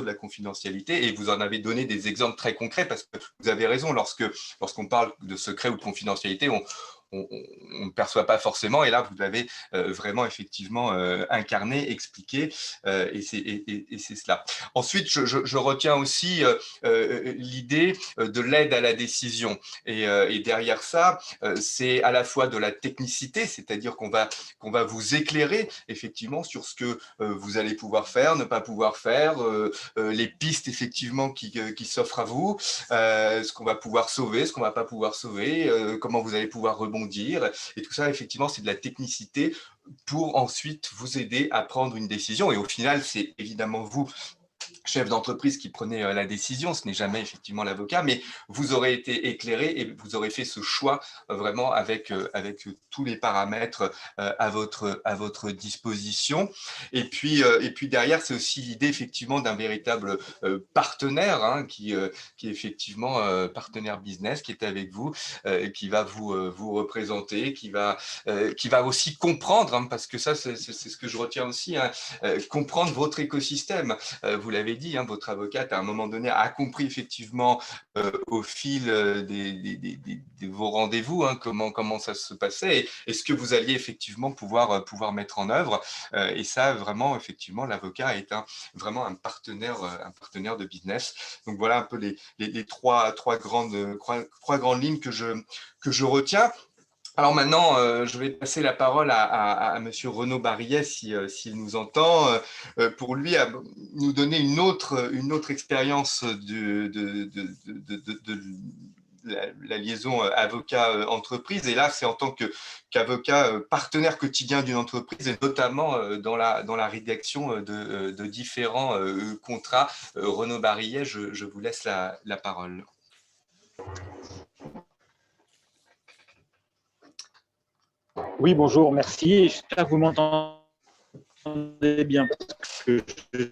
la confidentialité, et vous en avez donné des exemples très concrets parce que vous avez raison, lorsqu'on parle de secret ou de confidentialité, on ne perçoit pas forcément, et là vous l'avez vraiment effectivement incarné, expliqué, et c'est cela. Ensuite, je retiens aussi l'idée de l'aide à la décision, et derrière ça, c'est à la fois de la technicité, c'est-à-dire qu'on va vous éclairer effectivement sur ce que vous allez pouvoir faire, ne pas pouvoir faire, les pistes effectivement qui s'offrent à vous, ce qu'on va pouvoir sauver, ce qu'on va pas pouvoir sauver, comment vous allez pouvoir rebondir, et tout ça effectivement c'est de la technicité pour ensuite vous aider à prendre une décision. Et au final, c'est évidemment vous, chef d'entreprise, qui prenez la décision, ce n'est jamais effectivement l'avocat, mais vous aurez été éclairé et vous aurez fait ce choix vraiment avec tous les paramètres à votre disposition. Et puis derrière, c'est aussi l'idée effectivement d'un véritable partenaire, hein, qui est effectivement partenaire business, qui est avec vous, qui va vous représenter, qui va aussi comprendre, hein, parce que ça, c'est ce que je retiens aussi, hein, comprendre votre écosystème. Vous l'avez dit, hein, votre avocate à un moment donné a compris effectivement au fil de vos rendez-vous, hein, comment ça se passait, et ce que vous alliez effectivement pouvoir mettre en œuvre. Et ça, vraiment, effectivement, l'avocat est vraiment un partenaire de business. Donc voilà un peu les trois grandes lignes que je retiens. Alors maintenant, je vais passer la parole à Monsieur Renaud Barillet, s'il nous entend, pour lui nous donner une autre expérience de la liaison avocat-entreprise. Et là, c'est en tant qu'avocat partenaire quotidien d'une entreprise, et notamment dans la rédaction de différents contrats. Renaud Barillet, je vous laisse la parole. Oui, bonjour, merci. J'espère que vous m'entendez bien. Parce que je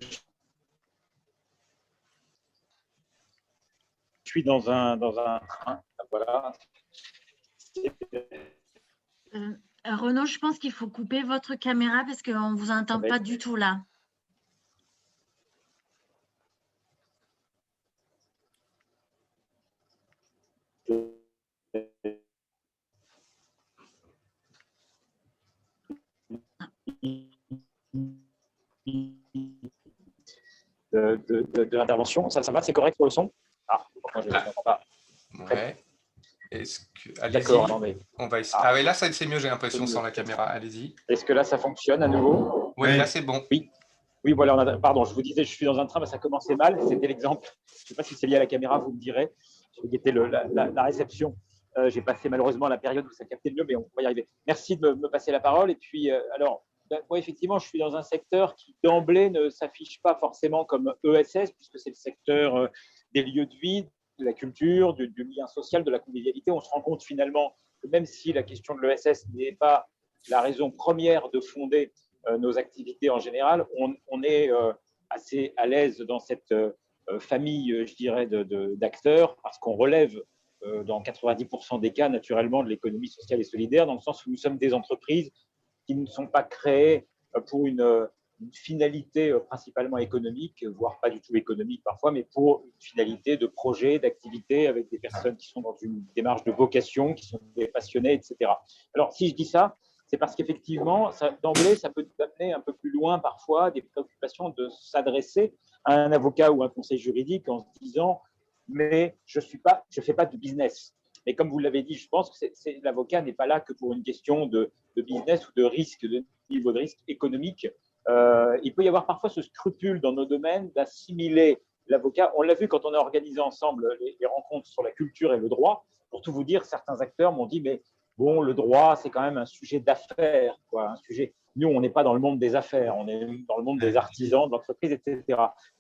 suis dans un train. Voilà. Renaud, je pense qu'il faut couper votre caméra parce qu'on ne vous entend pas du tout là. De l'intervention. Ça va, c'est correct pour le son? Ah, pourquoi je ne l'entends pas. Ouais. Allez-y. D'accord, mais... On va essayer. Ah oui, là, c'est mieux, j'ai l'impression, sans la caméra. Allez-y. Est-ce que là, ça fonctionne à nouveau? Oui, là, c'est bon. Oui, voilà, pardon, je vous disais, je suis dans un train, mais ça commençait mal, c'était l'exemple. Je ne sais pas si c'est lié à la caméra, vous me direz. Je vais guetter la réception. J'ai passé malheureusement la période où ça captait le mieux, mais on va y arriver. Merci de me passer la parole. Et puis, moi, effectivement, je suis dans un secteur qui, d'emblée, ne s'affiche pas forcément comme ESS, puisque c'est le secteur des lieux de vie, de la culture, du lien social, de la convivialité. On se rend compte finalement que même si la question de l'ESS n'est pas la raison première de fonder nos activités en général, on est assez à l'aise dans cette famille, je dirais, d'acteurs, parce qu'on relève dans 90% des cas, naturellement, de l'économie sociale et solidaire, dans le sens où nous sommes des entreprises qui ne sont pas créées pour une finalité principalement économique, voire pas du tout économique parfois, mais pour une finalité de projet, d'activité, avec des personnes qui sont dans une démarche de vocation, qui sont des passionnés, etc. Alors, si je dis ça, c'est parce qu'effectivement, d'emblée, ça peut nous amener un peu plus loin parfois des préoccupations de s'adresser à un avocat ou un conseil juridique en se disant « mais je ne fais pas de business ». Mais comme vous l'avez dit, je pense que l'avocat n'est pas là que pour une question de business ou de risque, de niveau de risque économique. Il peut y avoir parfois ce scrupule dans nos domaines d'assimiler l'avocat. On l'a vu quand on a organisé ensemble les rencontres sur la culture et le droit. Pour tout vous dire, certains acteurs m'ont dit « mais bon, le droit, c'est quand même un sujet d'affaires, quoi, un sujet. Nous, on n'est pas dans le monde des affaires, on est dans le monde des artisans, de l'entreprise, etc. »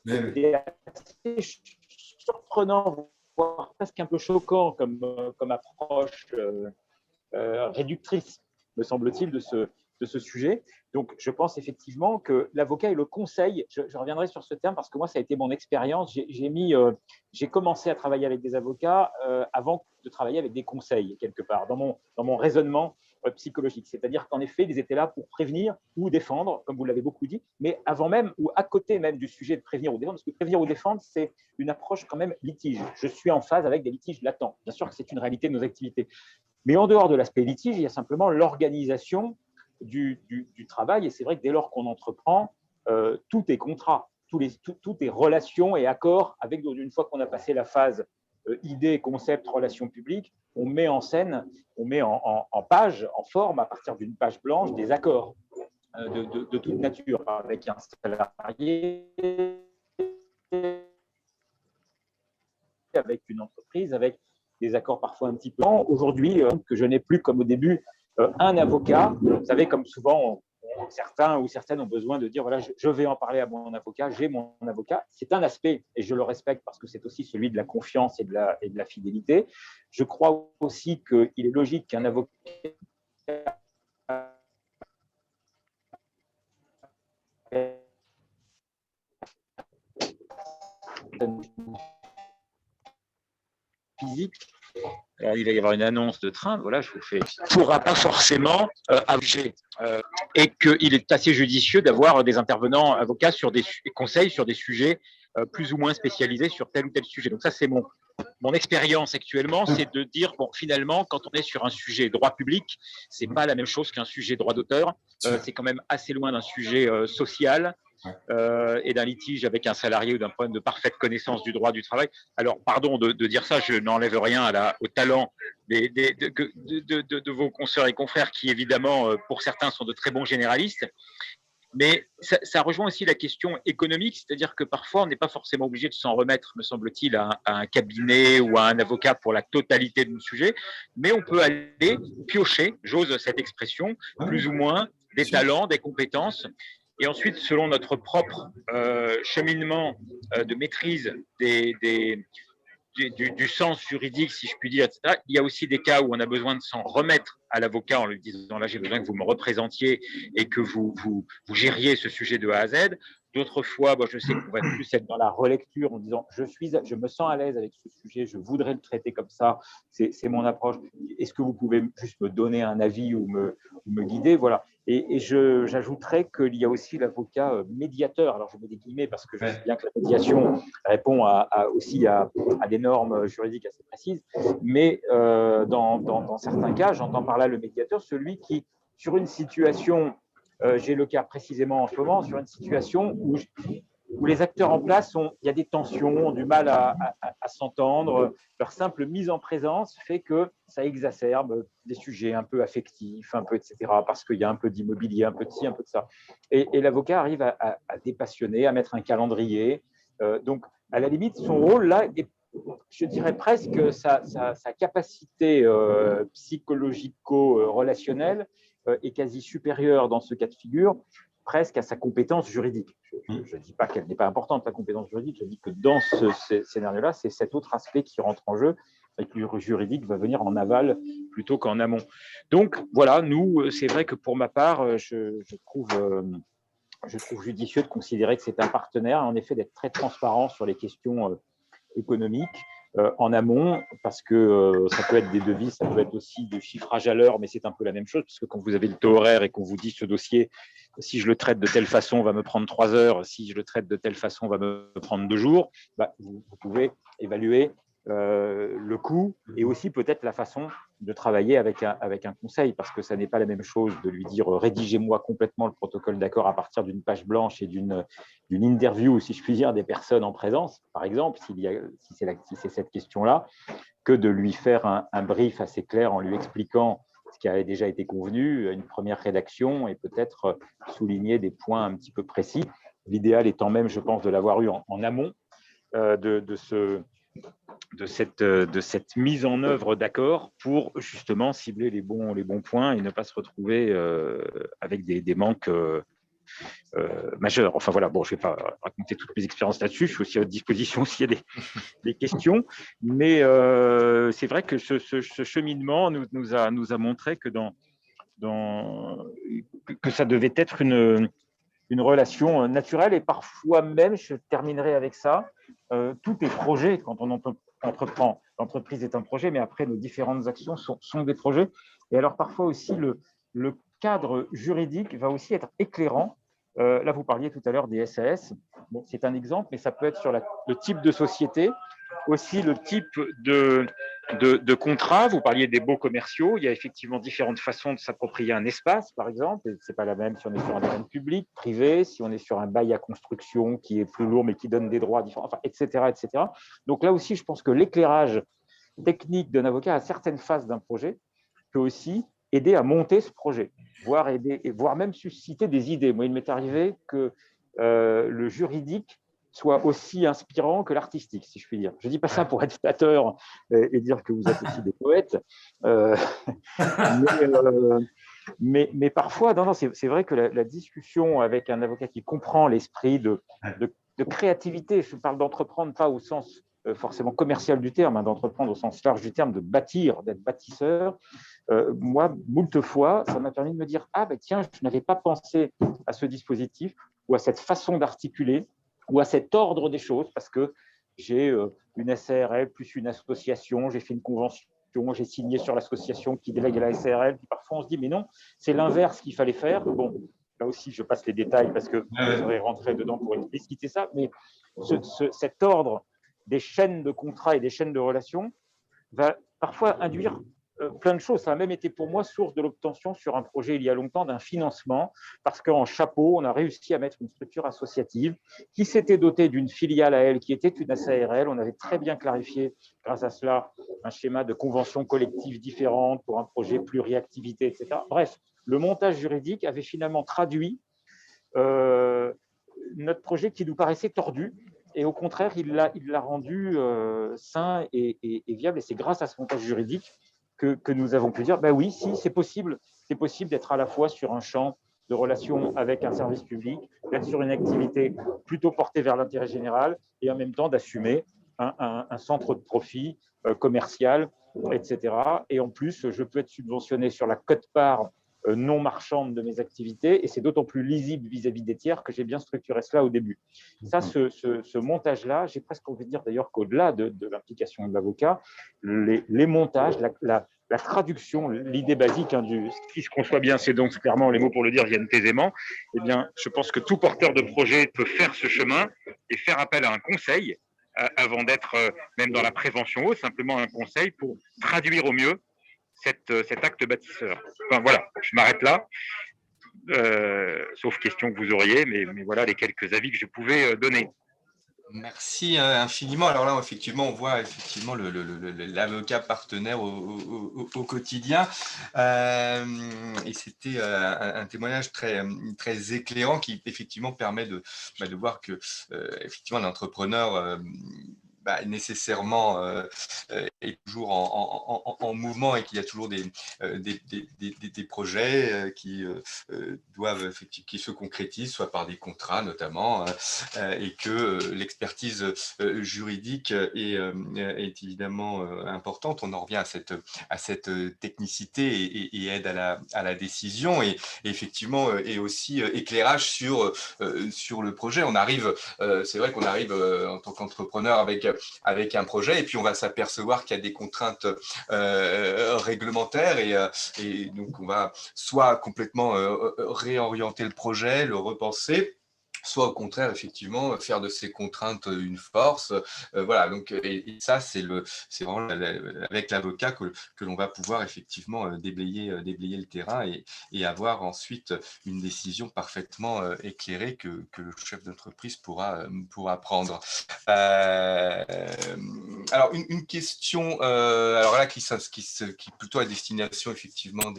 C'est assez surprenant, voire presque un peu choquant comme approche réductrice, me semble-t-il, de de ce sujet. Donc, je pense effectivement que l'avocat et le conseil, je reviendrai sur ce terme parce que moi, ça a été mon expérience. J'ai commencé à travailler avec des avocats avant de travailler avec des conseils, quelque part, dans mon raisonnement psychologique. C'est-à-dire qu'en effet, ils étaient là pour prévenir ou défendre, comme vous l'avez beaucoup dit, mais avant même ou à côté même du sujet de prévenir ou défendre, parce que prévenir ou défendre, c'est une approche quand même litige. Je suis en phase avec des litiges latents. Bien sûr que c'est une réalité de nos activités. Mais en dehors de l'aspect litige, il y a simplement l'organisation du travail. Et c'est vrai que dès lors qu'on entreprend, tout est contrat, tout est relation et accord avec, une fois qu'on a passé la phase idée, concept, relation publique, on met en scène, on met en page, en forme, à partir d'une page blanche, des accords de toute nature, avec un salarié, avec une entreprise, avec des accords parfois un petit peu. Aujourd'hui, que je n'ai plus comme au début un avocat, vous savez, comme souvent certains ou certaines ont besoin de dire voilà, je vais en parler à mon avocat, j'ai mon avocat. C'est un aspect, et je le respecte parce que c'est aussi celui de la confiance et de la fidélité. Je crois aussi qu'il est logique qu'un avocat physique. Il va y avoir une annonce de train, voilà, je vous fais. Ne pourra pas forcément abuser. Et qu'il est assez judicieux d'avoir des intervenants avocats sur des conseils sur des sujets plus ou moins spécialisés sur tel ou tel sujet. Donc ça, c'est mon expérience actuellement, c'est de dire, bon, finalement, quand on est sur un sujet droit public, c'est pas la même chose qu'un sujet droit d'auteur. C'est quand même assez loin d'un sujet social. Et d'un litige avec un salarié ou d'un problème de parfaite connaissance du droit du travail. Alors, pardon de dire ça, je n'enlève rien au talent de vos consoeurs et confrères qui, évidemment, pour certains, sont de très bons généralistes. Mais ça rejoint aussi la question économique, c'est-à-dire que parfois, on n'est pas forcément obligé de s'en remettre, me semble-t-il, à un cabinet ou à un avocat pour la totalité de nos sujets, mais on peut aller piocher, j'ose cette expression, plus ou moins, des talents, des compétences. Et ensuite, selon notre propre cheminement de maîtrise du sens juridique, si je puis dire, etc., il y a aussi des cas où on a besoin de s'en remettre à l'avocat en lui disant là, j'ai besoin que vous me représentiez et que vous gériez ce sujet de A à Z. D'autres fois, je sais qu'on va plus être dans la relecture en disant je me sens à l'aise avec ce sujet, je voudrais le traiter comme ça, c'est mon approche. Est-ce que vous pouvez juste me donner un avis ou me guider, voilà. Et j'ajouterais qu'il y a aussi l'avocat médiateur. Alors, je mets des guillemets parce que je sais bien que la médiation répond aussi à des normes juridiques assez précises. Mais dans certains cas, j'entends par là le médiateur, celui qui, sur une situation, j'ai le cas précisément en ce moment, sur une situation où les acteurs en place, il y a des tensions, ont du mal à s'entendre. Leur simple mise en présence fait que ça exacerbe des sujets un peu affectifs, un peu, etc., parce qu'il y a un peu d'immobilier, un peu de ci, un peu de ça. Et l'avocat arrive à dépassionner, à mettre un calendrier. Donc, à la limite, son rôle, là, est, je dirais presque sa capacité psychologico-relationnelle est quasi supérieure dans ce cas de figure, presque à sa compétence juridique. Je ne dis pas qu'elle n'est pas importante, la compétence juridique, je dis que dans ce scénario-là, c'est cet autre aspect qui rentre en jeu, et que le juridique va venir en aval plutôt qu'en amont. Donc voilà, nous, c'est vrai que pour ma part, je trouve judicieux de considérer que c'est un partenaire, en effet, d'être très transparent sur les questions économiques en amont, parce que ça peut être des devis, ça peut être aussi du chiffrage à l'heure, mais c'est un peu la même chose, parce que quand vous avez le taux horaire et qu'on vous dit ce dossier, si je le traite de telle façon, va me prendre 3 heures, si je le traite de telle façon, va me prendre 2 jours, vous pouvez évaluer le coût et aussi peut-être la façon de travailler avec un conseil, parce que ça n'est pas la même chose de lui dire rédigez-moi complètement le protocole d'accord à partir d'une page blanche et d'une interview, si je puis dire, des personnes en présence, par exemple, si c'est cette question-là, que de lui faire un brief assez clair en lui expliquant ce qui avait déjà été convenu, une première rédaction et peut-être souligner des points un petit peu précis. L'idéal étant même, je pense, de l'avoir eu en amont de cette mise en œuvre d'accord pour justement cibler les bons points et ne pas se retrouver avec des manques majeurs. Enfin voilà, bon, je ne vais pas raconter toutes mes expériences là-dessus, je suis aussi à votre disposition s'il y a des questions, mais c'est vrai que ce cheminement nous a montré que dans que ça devait être une relation naturelle. Et parfois même, je terminerai avec ça, tout est projet quand on entreprend. L'entreprise est un projet, mais après, nos différentes actions sont des projets. Et alors, parfois aussi, le cadre juridique va aussi être éclairant. Là, vous parliez tout à l'heure des SAS. Bon, c'est un exemple, mais ça peut être sur le type de société, aussi le type de contrat. Vous parliez des baux commerciaux. Il y a effectivement différentes façons de s'approprier un espace, par exemple. Ce n'est pas la même si on est sur un domaine public, privé, si on est sur un bail à construction qui est plus lourd mais qui donne des droits différents, enfin, etc., etc. Donc là aussi, je pense que l'éclairage technique d'un avocat à certaines phases d'un projet peut aussi aider à monter ce projet, voire même susciter des idées. Moi, il m'est arrivé que le juridique soit aussi inspirant que l'artistique, si je puis dire. Je ne dis pas ça pour être flatteur et dire que vous êtes aussi des poètes, mais parfois, non, c'est vrai que la discussion avec un avocat qui comprend l'esprit de créativité, je parle d'entreprendre pas au sens forcément commercial du terme, hein, d'entreprendre au sens large du terme, de bâtir, d'être bâtisseur, moi, moult fois, ça m'a permis de me dire « Ah, ben tiens, je n'avais pas pensé à ce dispositif ou à cette façon d'articuler ou à cet ordre des choses parce que j'ai une SARL plus une association, j'ai fait une convention, j'ai signé sur l'association qui délègue à la SARL, puis parfois on se dit « Mais non, c'est l'inverse qu'il fallait faire. » Bon, là aussi, je passe les détails parce que je serais rentré dedans pour expliciter ça, mais cet ordre des chaînes de contrats et des chaînes de relations va parfois induire plein de choses. Ça a même été pour moi source de l'obtention sur un projet il y a longtemps d'un financement parce qu'en chapeau, on a réussi à mettre une structure associative qui s'était dotée d'une filiale à elle qui était une SARL. On avait très bien clarifié, grâce à cela, un schéma de conventions collectives différentes pour un projet pluriactivité, etc. Bref, le montage juridique avait finalement traduit notre projet qui nous paraissait tordu. Et au contraire, il l'a rendu sain et viable. Et c'est grâce à ce montage juridique que nous avons pu dire, ben oui, si, c'est possible d'être à la fois sur un champ de relations avec un service public, d'être sur une activité plutôt portée vers l'intérêt général et en même temps d'assumer un centre de profit commercial, etc. Et en plus, je peux être subventionné sur la quote-part non marchande de mes activités et c'est d'autant plus lisible vis-à-vis des tiers que j'ai bien structuré cela au début. Ça, ce montage-là, j'ai presque envie de dire d'ailleurs qu'au-delà de l'implication de l'avocat, les montages, la traduction, l'idée basique ce qui se conçoit bien, c'est donc clairement, les mots pour le dire viennent aisément, eh bien, je pense que tout porteur de projet peut faire ce chemin et faire appel à un conseil avant d'être même dans la prévention haute, simplement un conseil pour traduire au mieux cet acte bâtisseur. Enfin, voilà, je m'arrête là, sauf question que vous auriez, mais voilà les quelques avis que je pouvais donner. Merci infiniment. Alors là, effectivement, on voit effectivement l'avocat partenaire au quotidien. Et c'était un témoignage très éclairant qui effectivement permet de voir que effectivement l'entrepreneur nécessairement est toujours en mouvement et qu'il y a toujours des projets qui doivent qui se concrétisent, soit par des contrats notamment, et que l'expertise juridique est évidemment importante. On en revient à cette technicité et aide à la décision et effectivement et aussi éclairage sur le projet. On arrive, c'est vrai qu'on arrive en tant qu'entrepreneur avec un projet et puis on va s'apercevoir qu'il y a des contraintes réglementaires et donc on va soit complètement réorienter le projet, le repenser, soit au contraire, effectivement, faire de ces contraintes une force. Voilà, donc, et ça, c'est vraiment avec l'avocat que l'on va pouvoir effectivement déblayer le terrain et avoir ensuite une décision parfaitement éclairée que le chef d'entreprise pourra prendre. Alors, une question, alors là, qui est plutôt à destination, effectivement,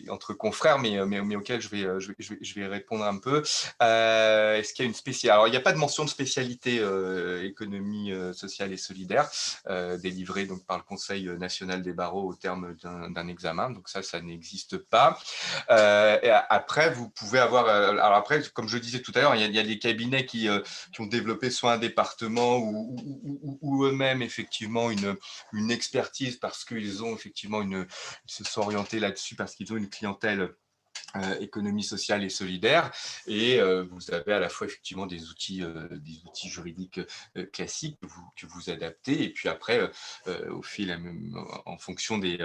entre confrères, mais auquel je vais répondre un peu. Est-ce qu'il y a une spécialité? Alors, il n'y a pas de mention de spécialité économie sociale et solidaire délivrée donc, par le Conseil national des barreaux au terme d'un examen. Donc ça n'existe pas. Et après, vous pouvez avoir... alors après, comme je disais tout à l'heure, il y a des cabinets qui ont développé soit un département effectivement, ou eux-mêmes effectivement une expertise parce qu'ils ont effectivement ils se sont orientés là-dessus parce qu'ils ont une clientèle économie sociale et solidaire, et vous avez à la fois effectivement des outils juridiques classiques que vous adaptez, et puis après au fil en fonction des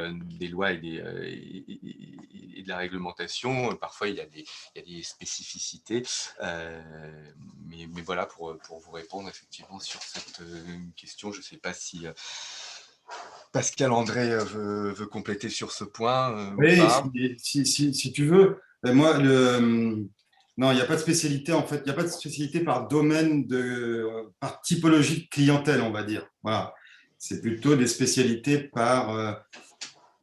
lois et de la réglementation, parfois il y a des spécificités, mais voilà, pour vous répondre effectivement sur cette question. Je ne sais pas si Pascal André veut compléter sur ce point ou Oui, pas. si tu veux. Moi, non, il n'y a pas de spécialité, en fait. Il n'y a pas de spécialité par domaine, par typologie de clientèle, on va dire. Voilà. C'est plutôt des spécialités par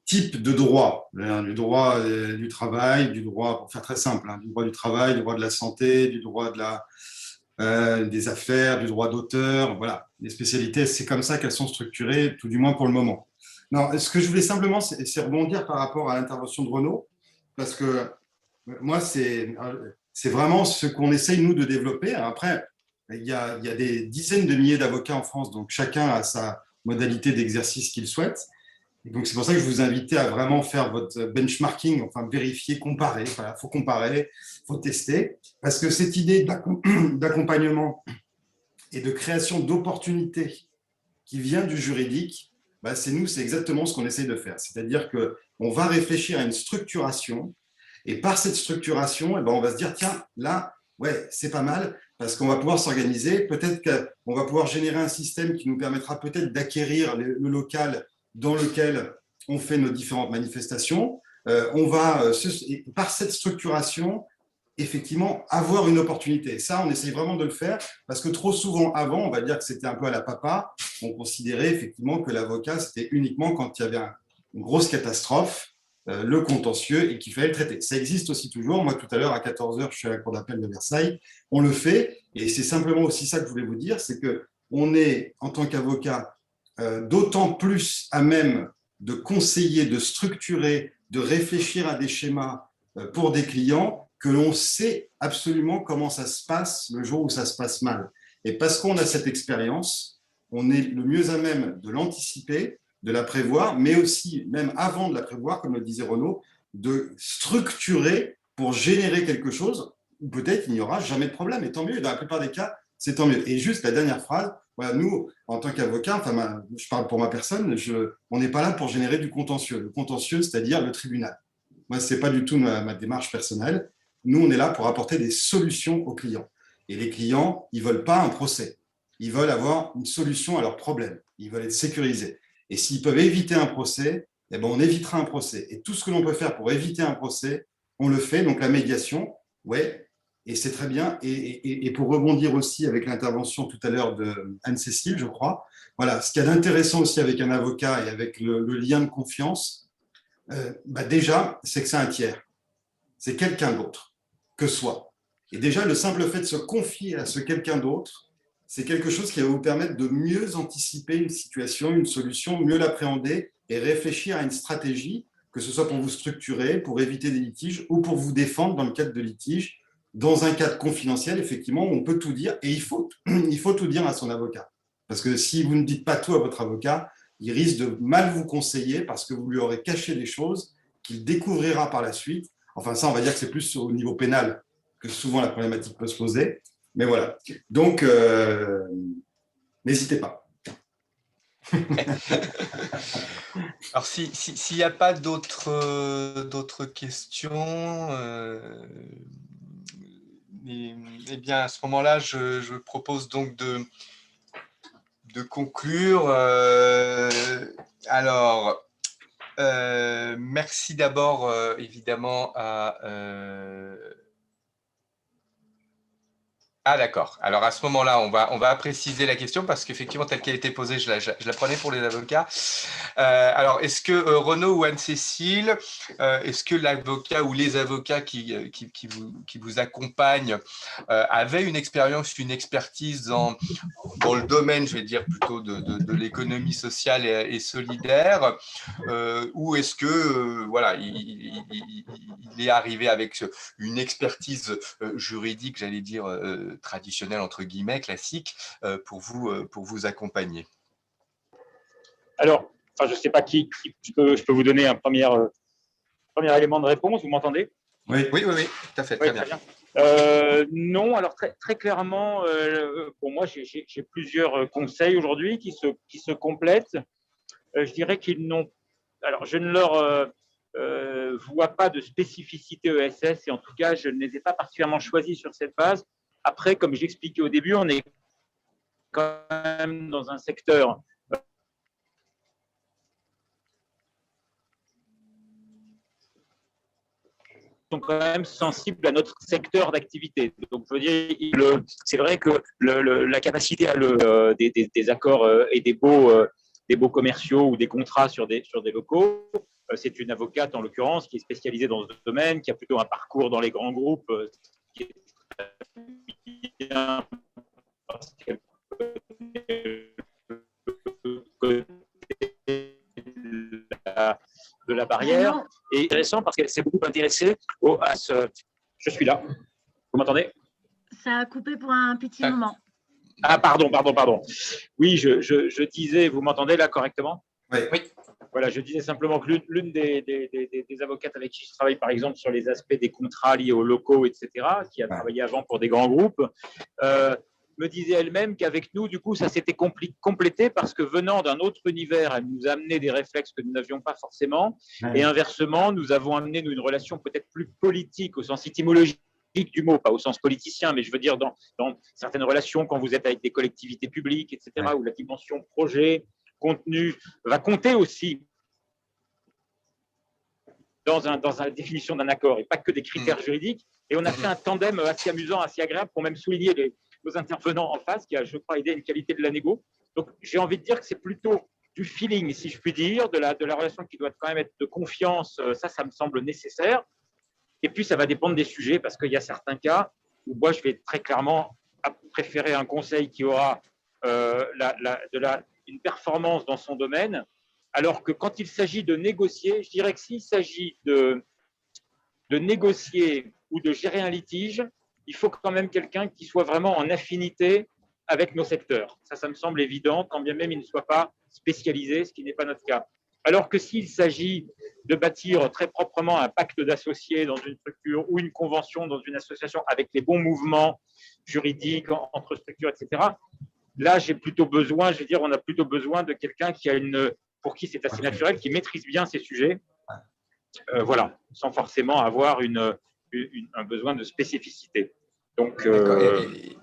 type de droit. Du droit du travail, du droit, pour faire très simple, du droit du travail, du droit de la santé, du droit des affaires, du droit d'auteur. Voilà. Les spécialités, c'est comme ça qu'elles sont structurées, tout du moins pour le moment. Non, ce que je voulais simplement, c'est rebondir par rapport à l'intervention de Renaud, parce que moi, c'est vraiment ce qu'on essaye, nous, de développer. Après, il y a des dizaines de milliers d'avocats en France, donc chacun a sa modalité d'exercice qu'il souhaite. Et donc, c'est pour ça que je vous invitais à vraiment faire votre benchmarking, enfin vérifier, comparer. Voilà, il faut comparer, il faut tester, parce que cette idée d'accompagnement et de création d'opportunités qui vient du juridique, c'est exactement ce qu'on essaye de faire. C'est-à-dire qu'on va réfléchir à une structuration, et par cette structuration, on va se dire, tiens, là, ouais, c'est pas mal, parce qu'on va pouvoir s'organiser. Peut-être qu'on va pouvoir générer un système qui nous permettra peut-être d'acquérir le local dans lequel on fait nos différentes manifestations. On va, par cette structuration, effectivement, avoir une opportunité. Ça, on essaye vraiment de le faire, parce que trop souvent, avant, on va dire que c'était un peu à la papa, on considérait effectivement que l'avocat, c'était uniquement quand il y avait une grosse catastrophe, le contentieux, et qu'il fallait le traiter. Ça existe aussi toujours. Moi, tout à l'heure, à 14h, je suis à la Cour d'appel de Versailles. On le fait, et c'est simplement aussi ça que je voulais vous dire, c'est qu'on est, en tant qu'avocat, d'autant plus à même de conseiller, de structurer, de réfléchir à des schémas pour des clients, que l'on sait absolument comment ça se passe le jour où ça se passe mal. Et parce qu'on a cette expérience, on est le mieux à même de l'anticiper, de la prévoir, mais aussi, même avant de la prévoir, comme le disait Renaud, de structurer pour générer quelque chose où peut-être il n'y aura jamais de problème. Et tant mieux, dans la plupart des cas, c'est tant mieux. Et juste la dernière phrase, voilà, nous, en tant qu'avocats, enfin, je parle pour ma personne, on n'est pas là pour générer du contentieux. Le contentieux, c'est-à-dire le tribunal. Moi, ce n'est pas du tout ma démarche personnelle. Nous, on est là pour apporter des solutions aux clients. Et les clients, ils ne veulent pas un procès. Ils veulent avoir une solution à leurs problèmes. Ils veulent être sécurisés. Et s'ils peuvent éviter un procès, on évitera un procès. Et tout ce que l'on peut faire pour éviter un procès, on le fait. Donc la médiation, ouais, et c'est très bien. Et pour rebondir aussi avec l'intervention tout à l'heure de Anne-Cécile, je crois, voilà, ce qu'il y a d'intéressant aussi avec un avocat et avec le lien de confiance, déjà, c'est que c'est un tiers. C'est quelqu'un d'autre que soi. Et déjà, le simple fait de se confier à ce quelqu'un d'autre, c'est quelque chose qui va vous permettre de mieux anticiper une situation, une solution, mieux l'appréhender et réfléchir à une stratégie, que ce soit pour vous structurer, pour éviter des litiges ou pour vous défendre dans le cadre de litiges. Dans un cadre confidentiel, effectivement, on peut tout dire et il faut tout dire à son avocat. Parce que si vous ne dites pas tout à votre avocat, il risque de mal vous conseiller parce que vous lui aurez caché des choses qu'il découvrira par la suite. Enfin, ça, on va dire que c'est plus au niveau pénal que souvent la problématique peut se poser. Mais voilà. Donc, n'hésitez pas. Alors, s'il n'y a pas d'autres questions, eh bien, à ce moment-là, je propose donc de conclure. Alors, merci d'abord, évidemment, à... Ah d'accord. Alors à ce moment-là, on va préciser la question parce qu'effectivement, telle qu'elle a été posée, je la prenais pour les avocats. Alors, est-ce que Renaud ou Anne-Cécile, est-ce que l'avocat ou les avocats qui vous accompagnent avaient une expérience, une expertise dans le domaine, je vais dire plutôt de l'économie sociale et solidaire, ou est-ce que voilà, il est arrivé avec une expertise juridique, j'allais dire traditionnels, entre guillemets, classiques, pour vous accompagner? Alors, enfin, je ne sais pas je peux vous donner un premier élément de réponse. Vous m'entendez? Oui, tout à fait, très bien. Non, alors très clairement, pour moi, j'ai plusieurs conseils aujourd'hui qui se complètent. Je dirais qu'ils n'ont. Alors, je ne leur vois pas de spécificité ESS et en tout cas, je ne les ai pas particulièrement choisis sur cette base. Après, comme j'expliquais au début, on est quand même dans un secteur sont quand même sensibles à notre secteur d'activité. Donc, je veux dire, c'est vrai que la capacité à des accords et des baux commerciaux ou des contrats sur des locaux, c'est une avocate en l'occurrence qui est spécialisée dans ce domaine, qui a plutôt un parcours dans les grands groupes, qui est bien parce qu'elle de la barrière. Et intéressant parce qu'elle s'est beaucoup intéressée à ce. Je suis là. Vous m'entendez? Ça a coupé pour un petit moment. Ah, pardon. Oui, je disais, vous m'entendez là correctement? Oui. Voilà, je disais simplement que l'une des avocates avec qui je travaille, par exemple, sur les aspects des contrats liés aux locaux, etc., qui a travaillé avant pour des grands groupes, me disait elle-même qu'avec nous, du coup, ça s'était complété parce que venant d'un autre univers, elle nous a amené des réflexes que nous n'avions pas forcément. Et inversement, nous avons amené une relation peut-être plus politique au sens étymologique du mot, pas au sens politicien, mais je veux dire dans certaines relations, quand vous êtes avec des collectivités publiques, etc., où la dimension projet, contenu va compter aussi dans la définition d'un accord et pas que des critères juridiques. Et on a fait un tandem assez amusant, assez agréable pour même souligner nos intervenants en face qui a, je crois, aidé une qualité de la négo. Donc, j'ai envie de dire que c'est plutôt du feeling, si je puis dire, de la relation qui doit quand même être de confiance. Ça me semble nécessaire. Et puis, ça va dépendre des sujets parce qu'il y a certains cas où moi, je vais très clairement préférer un conseil qui aura une performance dans son domaine, alors que quand il s'agit de négocier, je dirais que s'il s'agit de négocier ou de gérer un litige, il faut quand même quelqu'un qui soit vraiment en affinité avec nos secteurs. Ça me semble évident, quand bien même il ne soit pas spécialisé, ce qui n'est pas notre cas. Alors que s'il s'agit de bâtir très proprement un pacte d'associés dans une structure ou une convention dans une association avec les bons mouvements juridiques entre structures, etc., là, j'ai plutôt besoin, je veux dire, on a plutôt besoin de quelqu'un pour qui c'est assez naturel, qui maîtrise bien ces sujets, voilà, sans forcément avoir un besoin de spécificité. Donc,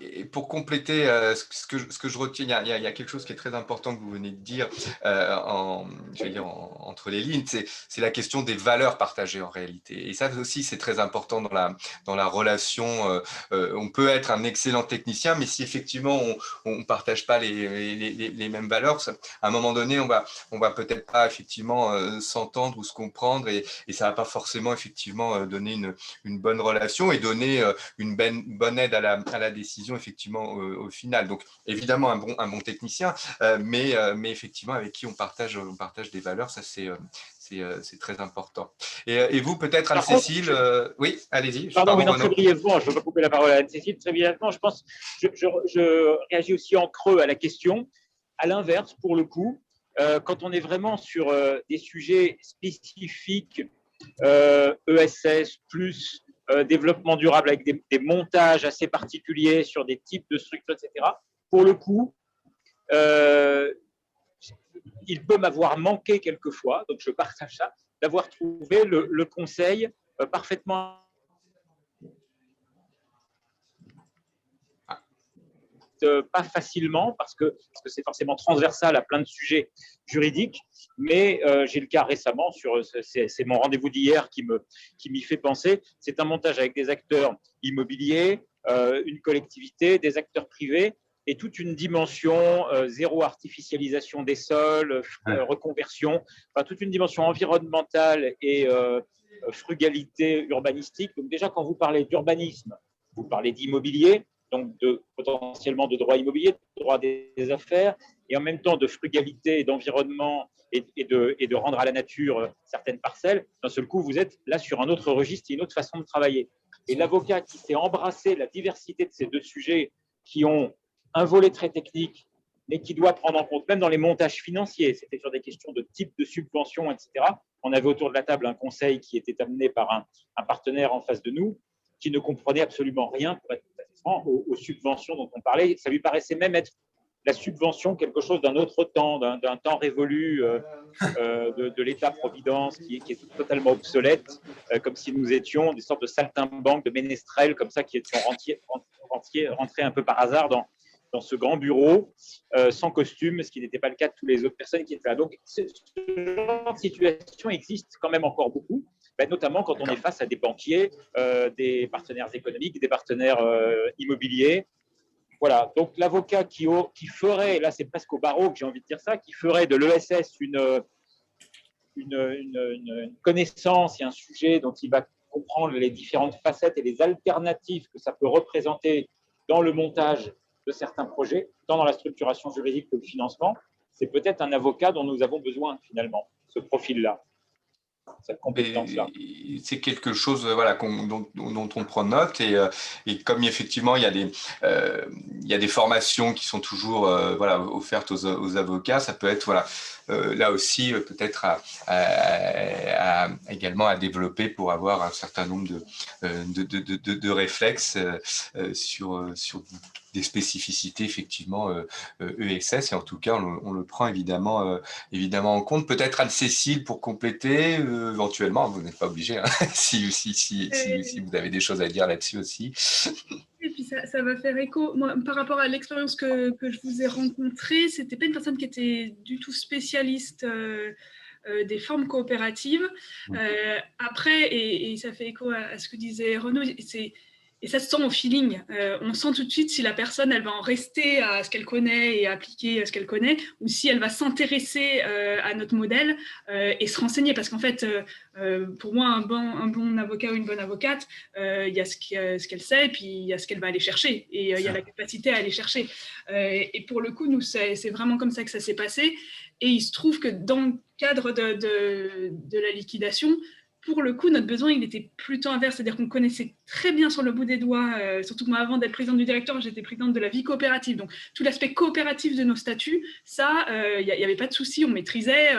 et pour compléter ce que je retiens, il y a quelque chose qui est très important que vous venez de dire, entre les lignes, c'est la question des valeurs partagées en réalité. Et ça aussi, c'est très important dans la relation. On peut être un excellent technicien, mais si effectivement on ne partage pas les mêmes valeurs, à un moment donné, on va peut-être pas effectivement s'entendre ou se comprendre, et ça va pas forcément effectivement donner une bonne relation et donner une bonne aide à la décision effectivement au final. Donc évidemment un bon technicien, mais effectivement avec qui on partage des valeurs, ça c'est très important. Et vous peut-être Anne-Cécile, oui, allez-y. Pardon, oui, non, très brièvement, je ne veux pas couper la parole à Anne-Cécile, très brièvement, je pense, je réagis aussi en creux à la question. À l'inverse, pour le coup, quand on est vraiment sur des sujets spécifiques, ESS plus développement durable avec des montages assez particuliers sur des types de structures, etc. Pour le coup, il peut m'avoir manqué quelquefois, donc je partage ça, d'avoir trouvé le conseil parfaitement pas facilement parce que c'est forcément transversal à plein de sujets juridiques, mais j'ai le cas récemment, c'est mon rendez-vous d'hier qui m'y fait penser, c'est un montage avec des acteurs immobiliers, une collectivité, des acteurs privés et toute une dimension zéro artificialisation des sols, reconversion, enfin, toute une dimension environnementale et frugalité urbanistique. Donc déjà, quand vous parlez d'urbanisme, vous parlez d'immobilier, donc potentiellement de droit immobilier, de droit des affaires, et en même temps de frugalité et d'environnement et de rendre à la nature certaines parcelles. D'un seul coup, vous êtes là sur un autre registre et une autre façon de travailler. Et l'avocat qui sait embrasser la diversité de ces deux sujets, qui ont un volet très technique, mais qui doit prendre en compte, même dans les montages financiers, c'était sur des questions de type de subvention, etc. On avait autour de la table un conseil qui était amené par un partenaire en face de nous, qui ne comprenait absolument rien, pour être tout à fait franc, aux subventions dont on parlait. Ça lui paraissait même être la subvention quelque chose d'un autre temps, d'un temps révolu de l'État-providence qui est totalement obsolète, comme si nous étions des sortes de saltimbanques, de ménestrels, comme ça, qui étions rentrés un peu par hasard dans ce grand bureau, sans costume, ce qui n'était pas le cas de toutes les autres personnes qui étaient là. Donc, ce genre de situation existe quand même encore beaucoup, notamment quand on est face à des banquiers, des partenaires économiques, des partenaires immobiliers. Voilà, donc l'avocat qui ferait, là c'est presque au barreau que j'ai envie de dire ça, qui ferait de l'ESS une connaissance et un sujet dont il va comprendre les différentes facettes et les alternatives que ça peut représenter dans le montage de certains projets, tant dans la structuration juridique que le financement, c'est peut-être un avocat dont nous avons besoin finalement, ce profil-là. Cette compétence-là. C'est quelque chose voilà, dont on prend note et comme effectivement il y a des formations qui sont toujours voilà, offertes aux avocats, ça peut être voilà, là aussi peut-être également à développer pour avoir un certain nombre de réflexes sur des spécificités effectivement ESS et en tout cas on le prend évidemment en compte. Peut-être Anne-Cécile pour compléter éventuellement, vous n'êtes pas obligé hein, si vous avez des choses à dire là-dessus aussi. Et puis ça va faire écho. Moi, par rapport à l'expérience que je vous ai rencontrée, c'était pas une personne qui était du tout spécialiste des formes coopératives. Après, et ça fait écho à ce que disait Renaud, et ça se sent au feeling. On sent tout de suite si la personne, elle va en rester à ce qu'elle connaît et appliquer ce qu'elle connaît, ou si elle va s'intéresser à notre modèle et se renseigner. Parce qu'en fait, pour moi, un bon avocat ou une bonne avocate, il y a ce qu'elle sait, et puis il y a ce qu'elle va aller chercher. Et il y a la capacité à aller chercher. Et pour le coup, nous, c'est vraiment comme ça que ça s'est passé. Et il se trouve que dans le cadre de la liquidation, pour le coup, notre besoin, il était plutôt inverse, c'est-à-dire qu'on connaissait très bien sur le bout des doigts, surtout que moi, avant d'être présidente du directoire, j'étais présidente de la vie coopérative. Donc, tout l'aspect coopératif de nos statuts, ça, il n'y avait pas de souci, on maîtrisait.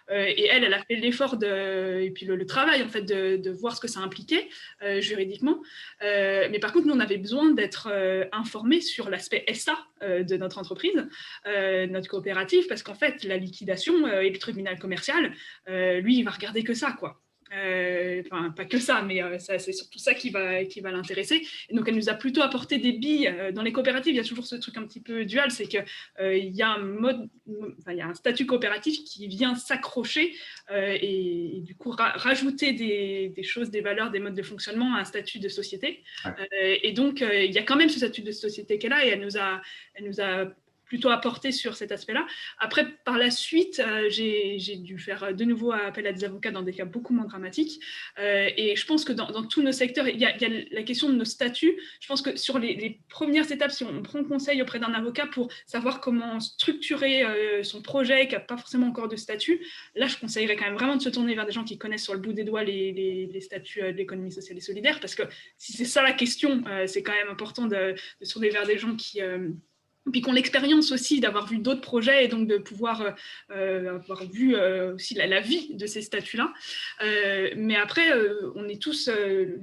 Et elle a fait l'effort et puis le travail, en fait, de voir ce que ça impliquait juridiquement. Mais par contre, nous, on avait besoin d'être informés sur l'aspect SA de notre entreprise, notre coopérative, parce qu'en fait, la liquidation et le tribunal commercial, lui, il va regarder que ça, quoi. Enfin, pas que ça, mais c'est surtout ça qui va l'intéresser. Et donc, elle nous a plutôt apporté des billes. Dans les coopératives, il y a toujours ce truc un petit peu dual, c'est qu'il y a un statut coopératif qui vient s'accrocher et du coup rajouter des choses, des valeurs, des modes de fonctionnement à un statut de société. Et donc, il y a quand même ce statut de société qu'elle a et elle nous a plutôt apporté sur cet aspect-là. Après, par la suite, j'ai dû faire de nouveau appel à des avocats dans des cas beaucoup moins dramatiques. Et je pense que dans tous nos secteurs, il y a la question de nos statuts. Je pense que sur les premières étapes, si on prend conseil auprès d'un avocat pour savoir comment structurer son projet, qui n'a pas forcément encore de statut, là, je conseillerais quand même vraiment de se tourner vers des gens qui connaissent sur le bout des doigts les statuts de l'économie sociale et solidaire, parce que si c'est ça la question, c'est quand même important de se tourner vers des gens qui puis qu'on l'expérience aussi d'avoir vu d'autres projets et donc de pouvoir avoir vu aussi la vie de ces statuts-là. Mais après, on est tous,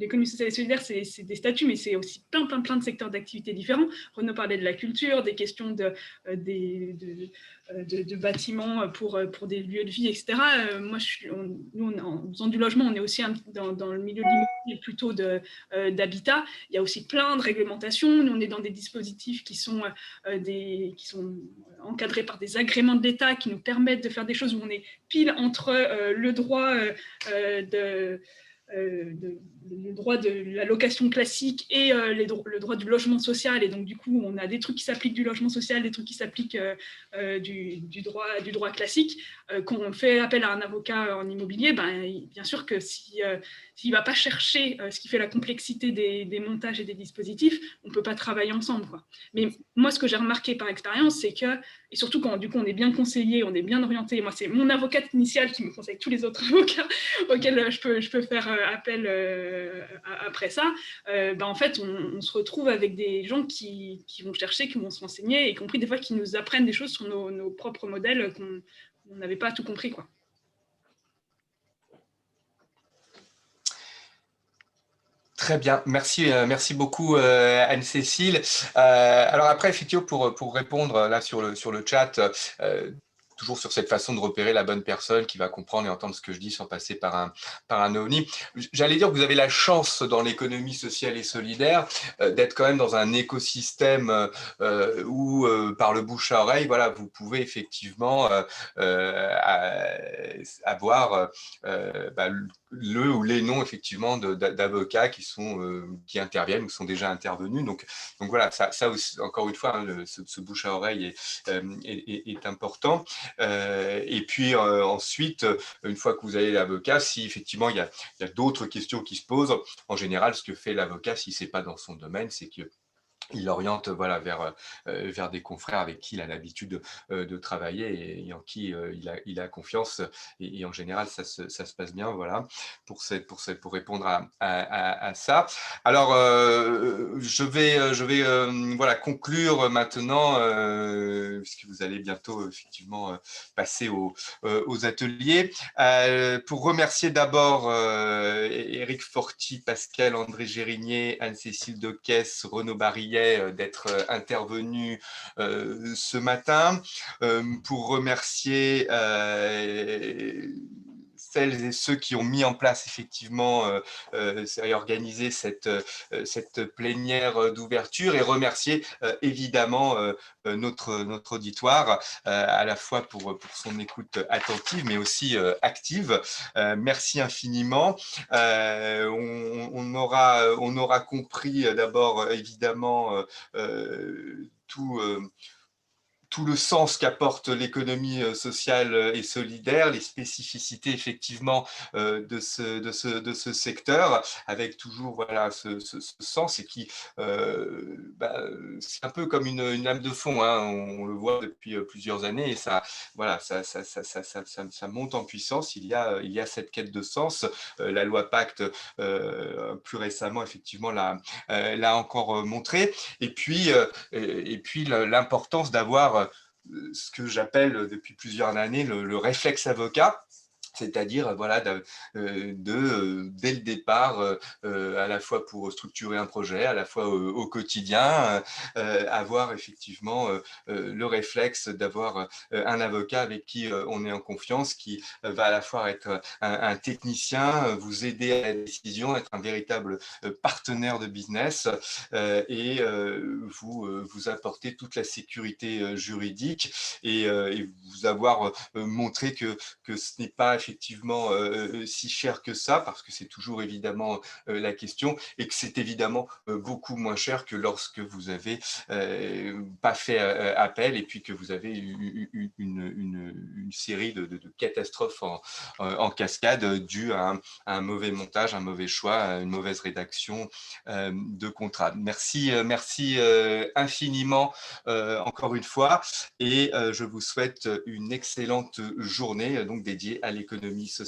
l'économie sociale et solidaire, c'est des statuts, mais c'est aussi plein de secteurs d'activité différents. Renaud parlait de la culture, des questions de bâtiments pour des lieux de vie, etc. Moi, nous, en faisant du logement, on est aussi dans le milieu de l'immobilier plutôt d'habitat. Il y a aussi plein de réglementations. Nous, on est dans des dispositifs qui sont encadrés par des agréments de l'État qui nous permettent de faire des choses où on est pile entre le droit le droit de la location classique et le droit du logement social. Et donc, du coup, on a des trucs qui s'appliquent du logement social, des trucs qui s'appliquent du droit classique. Quand on fait appel à un avocat en immobilier, bien sûr que s'il ne va pas chercher ce qui fait la complexité des montages et des dispositifs, on ne peut pas travailler ensemble, quoi. Mais moi, ce que j'ai remarqué par expérience, c'est que, et surtout quand du coup on est bien conseillé, on est bien orienté, moi c'est mon avocate initiale qui me conseille tous les autres avocats auxquels je peux faire appel après ça, en fait, on se retrouve avec des gens qui vont chercher, qui vont se renseigner, y compris des fois qui nous apprennent des choses sur nos propres modèles qu'on n'avait pas tout compris, quoi. Très bien, merci beaucoup Anne-Cécile. Alors après, effectivement, pour répondre là sur le chat, toujours sur cette façon de repérer la bonne personne qui va comprendre et entendre ce que je dis sans passer par un ovni. J'allais dire que vous avez la chance dans l'économie sociale et solidaire d'être quand même dans un écosystème où par le bouche à oreille, voilà, vous pouvez effectivement avoir le ou les noms effectivement d'avocats qui interviennent ou sont déjà intervenus. Donc voilà, ça aussi, encore une fois, hein, ce bouche à oreille est important. Et puis ensuite, une fois que vous avez l'avocat, si effectivement il y a d'autres questions qui se posent, en général, ce que fait l'avocat, si c'est pas dans son domaine, c'est que il l'oriente voilà, vers des confrères avec qui il a l'habitude de travailler et en qui il a confiance. Et en général, ça se passe bien voilà, pour répondre à ça. Alors, je vais voilà, conclure maintenant, puisque vous allez bientôt effectivement passer aux ateliers. Pour remercier d'abord Éric Forti, Pascal André Gérigné, Anne-Cécile Decaisse, Renaud Barillet, d'être intervenu ce matin, pour remercier celles et ceux qui ont mis en place effectivement et organisé cette plénière d'ouverture, et remercier évidemment notre auditoire à la fois pour son écoute attentive mais aussi active. Merci infiniment. On aura compris d'abord évidemment tout le sens qu'apporte l'économie sociale et solidaire, les spécificités effectivement de ce secteur, avec toujours voilà, ce sens, et qui c'est un peu comme une lame de fond, hein, on le voit depuis plusieurs années, et ça monte en puissance. Il y a cette quête de sens. La loi Pacte, plus récemment, effectivement, l'a encore montré. Et puis l'importance d'avoir ce que j'appelle depuis plusieurs années le réflexe avocat. C'est-à-dire voilà, dès le départ, à la fois pour structurer un projet, à la fois au quotidien, avoir effectivement le réflexe d'avoir un avocat avec qui on est en confiance, qui va à la fois être un technicien, vous aider à la décision, être un véritable partenaire de business et vous apporter toute la sécurité juridique et vous avoir montré que ce n'est pas effectivement si cher que ça, parce que c'est toujours évidemment la question, et que c'est évidemment beaucoup moins cher que lorsque vous avez pas fait appel, et puis que vous avez eu une série de catastrophes en cascade dues à un mauvais montage, un mauvais choix, à une mauvaise rédaction de contrat. Merci infiniment encore une fois, et je vous souhaite une excellente journée donc dédiée à l'économie sociale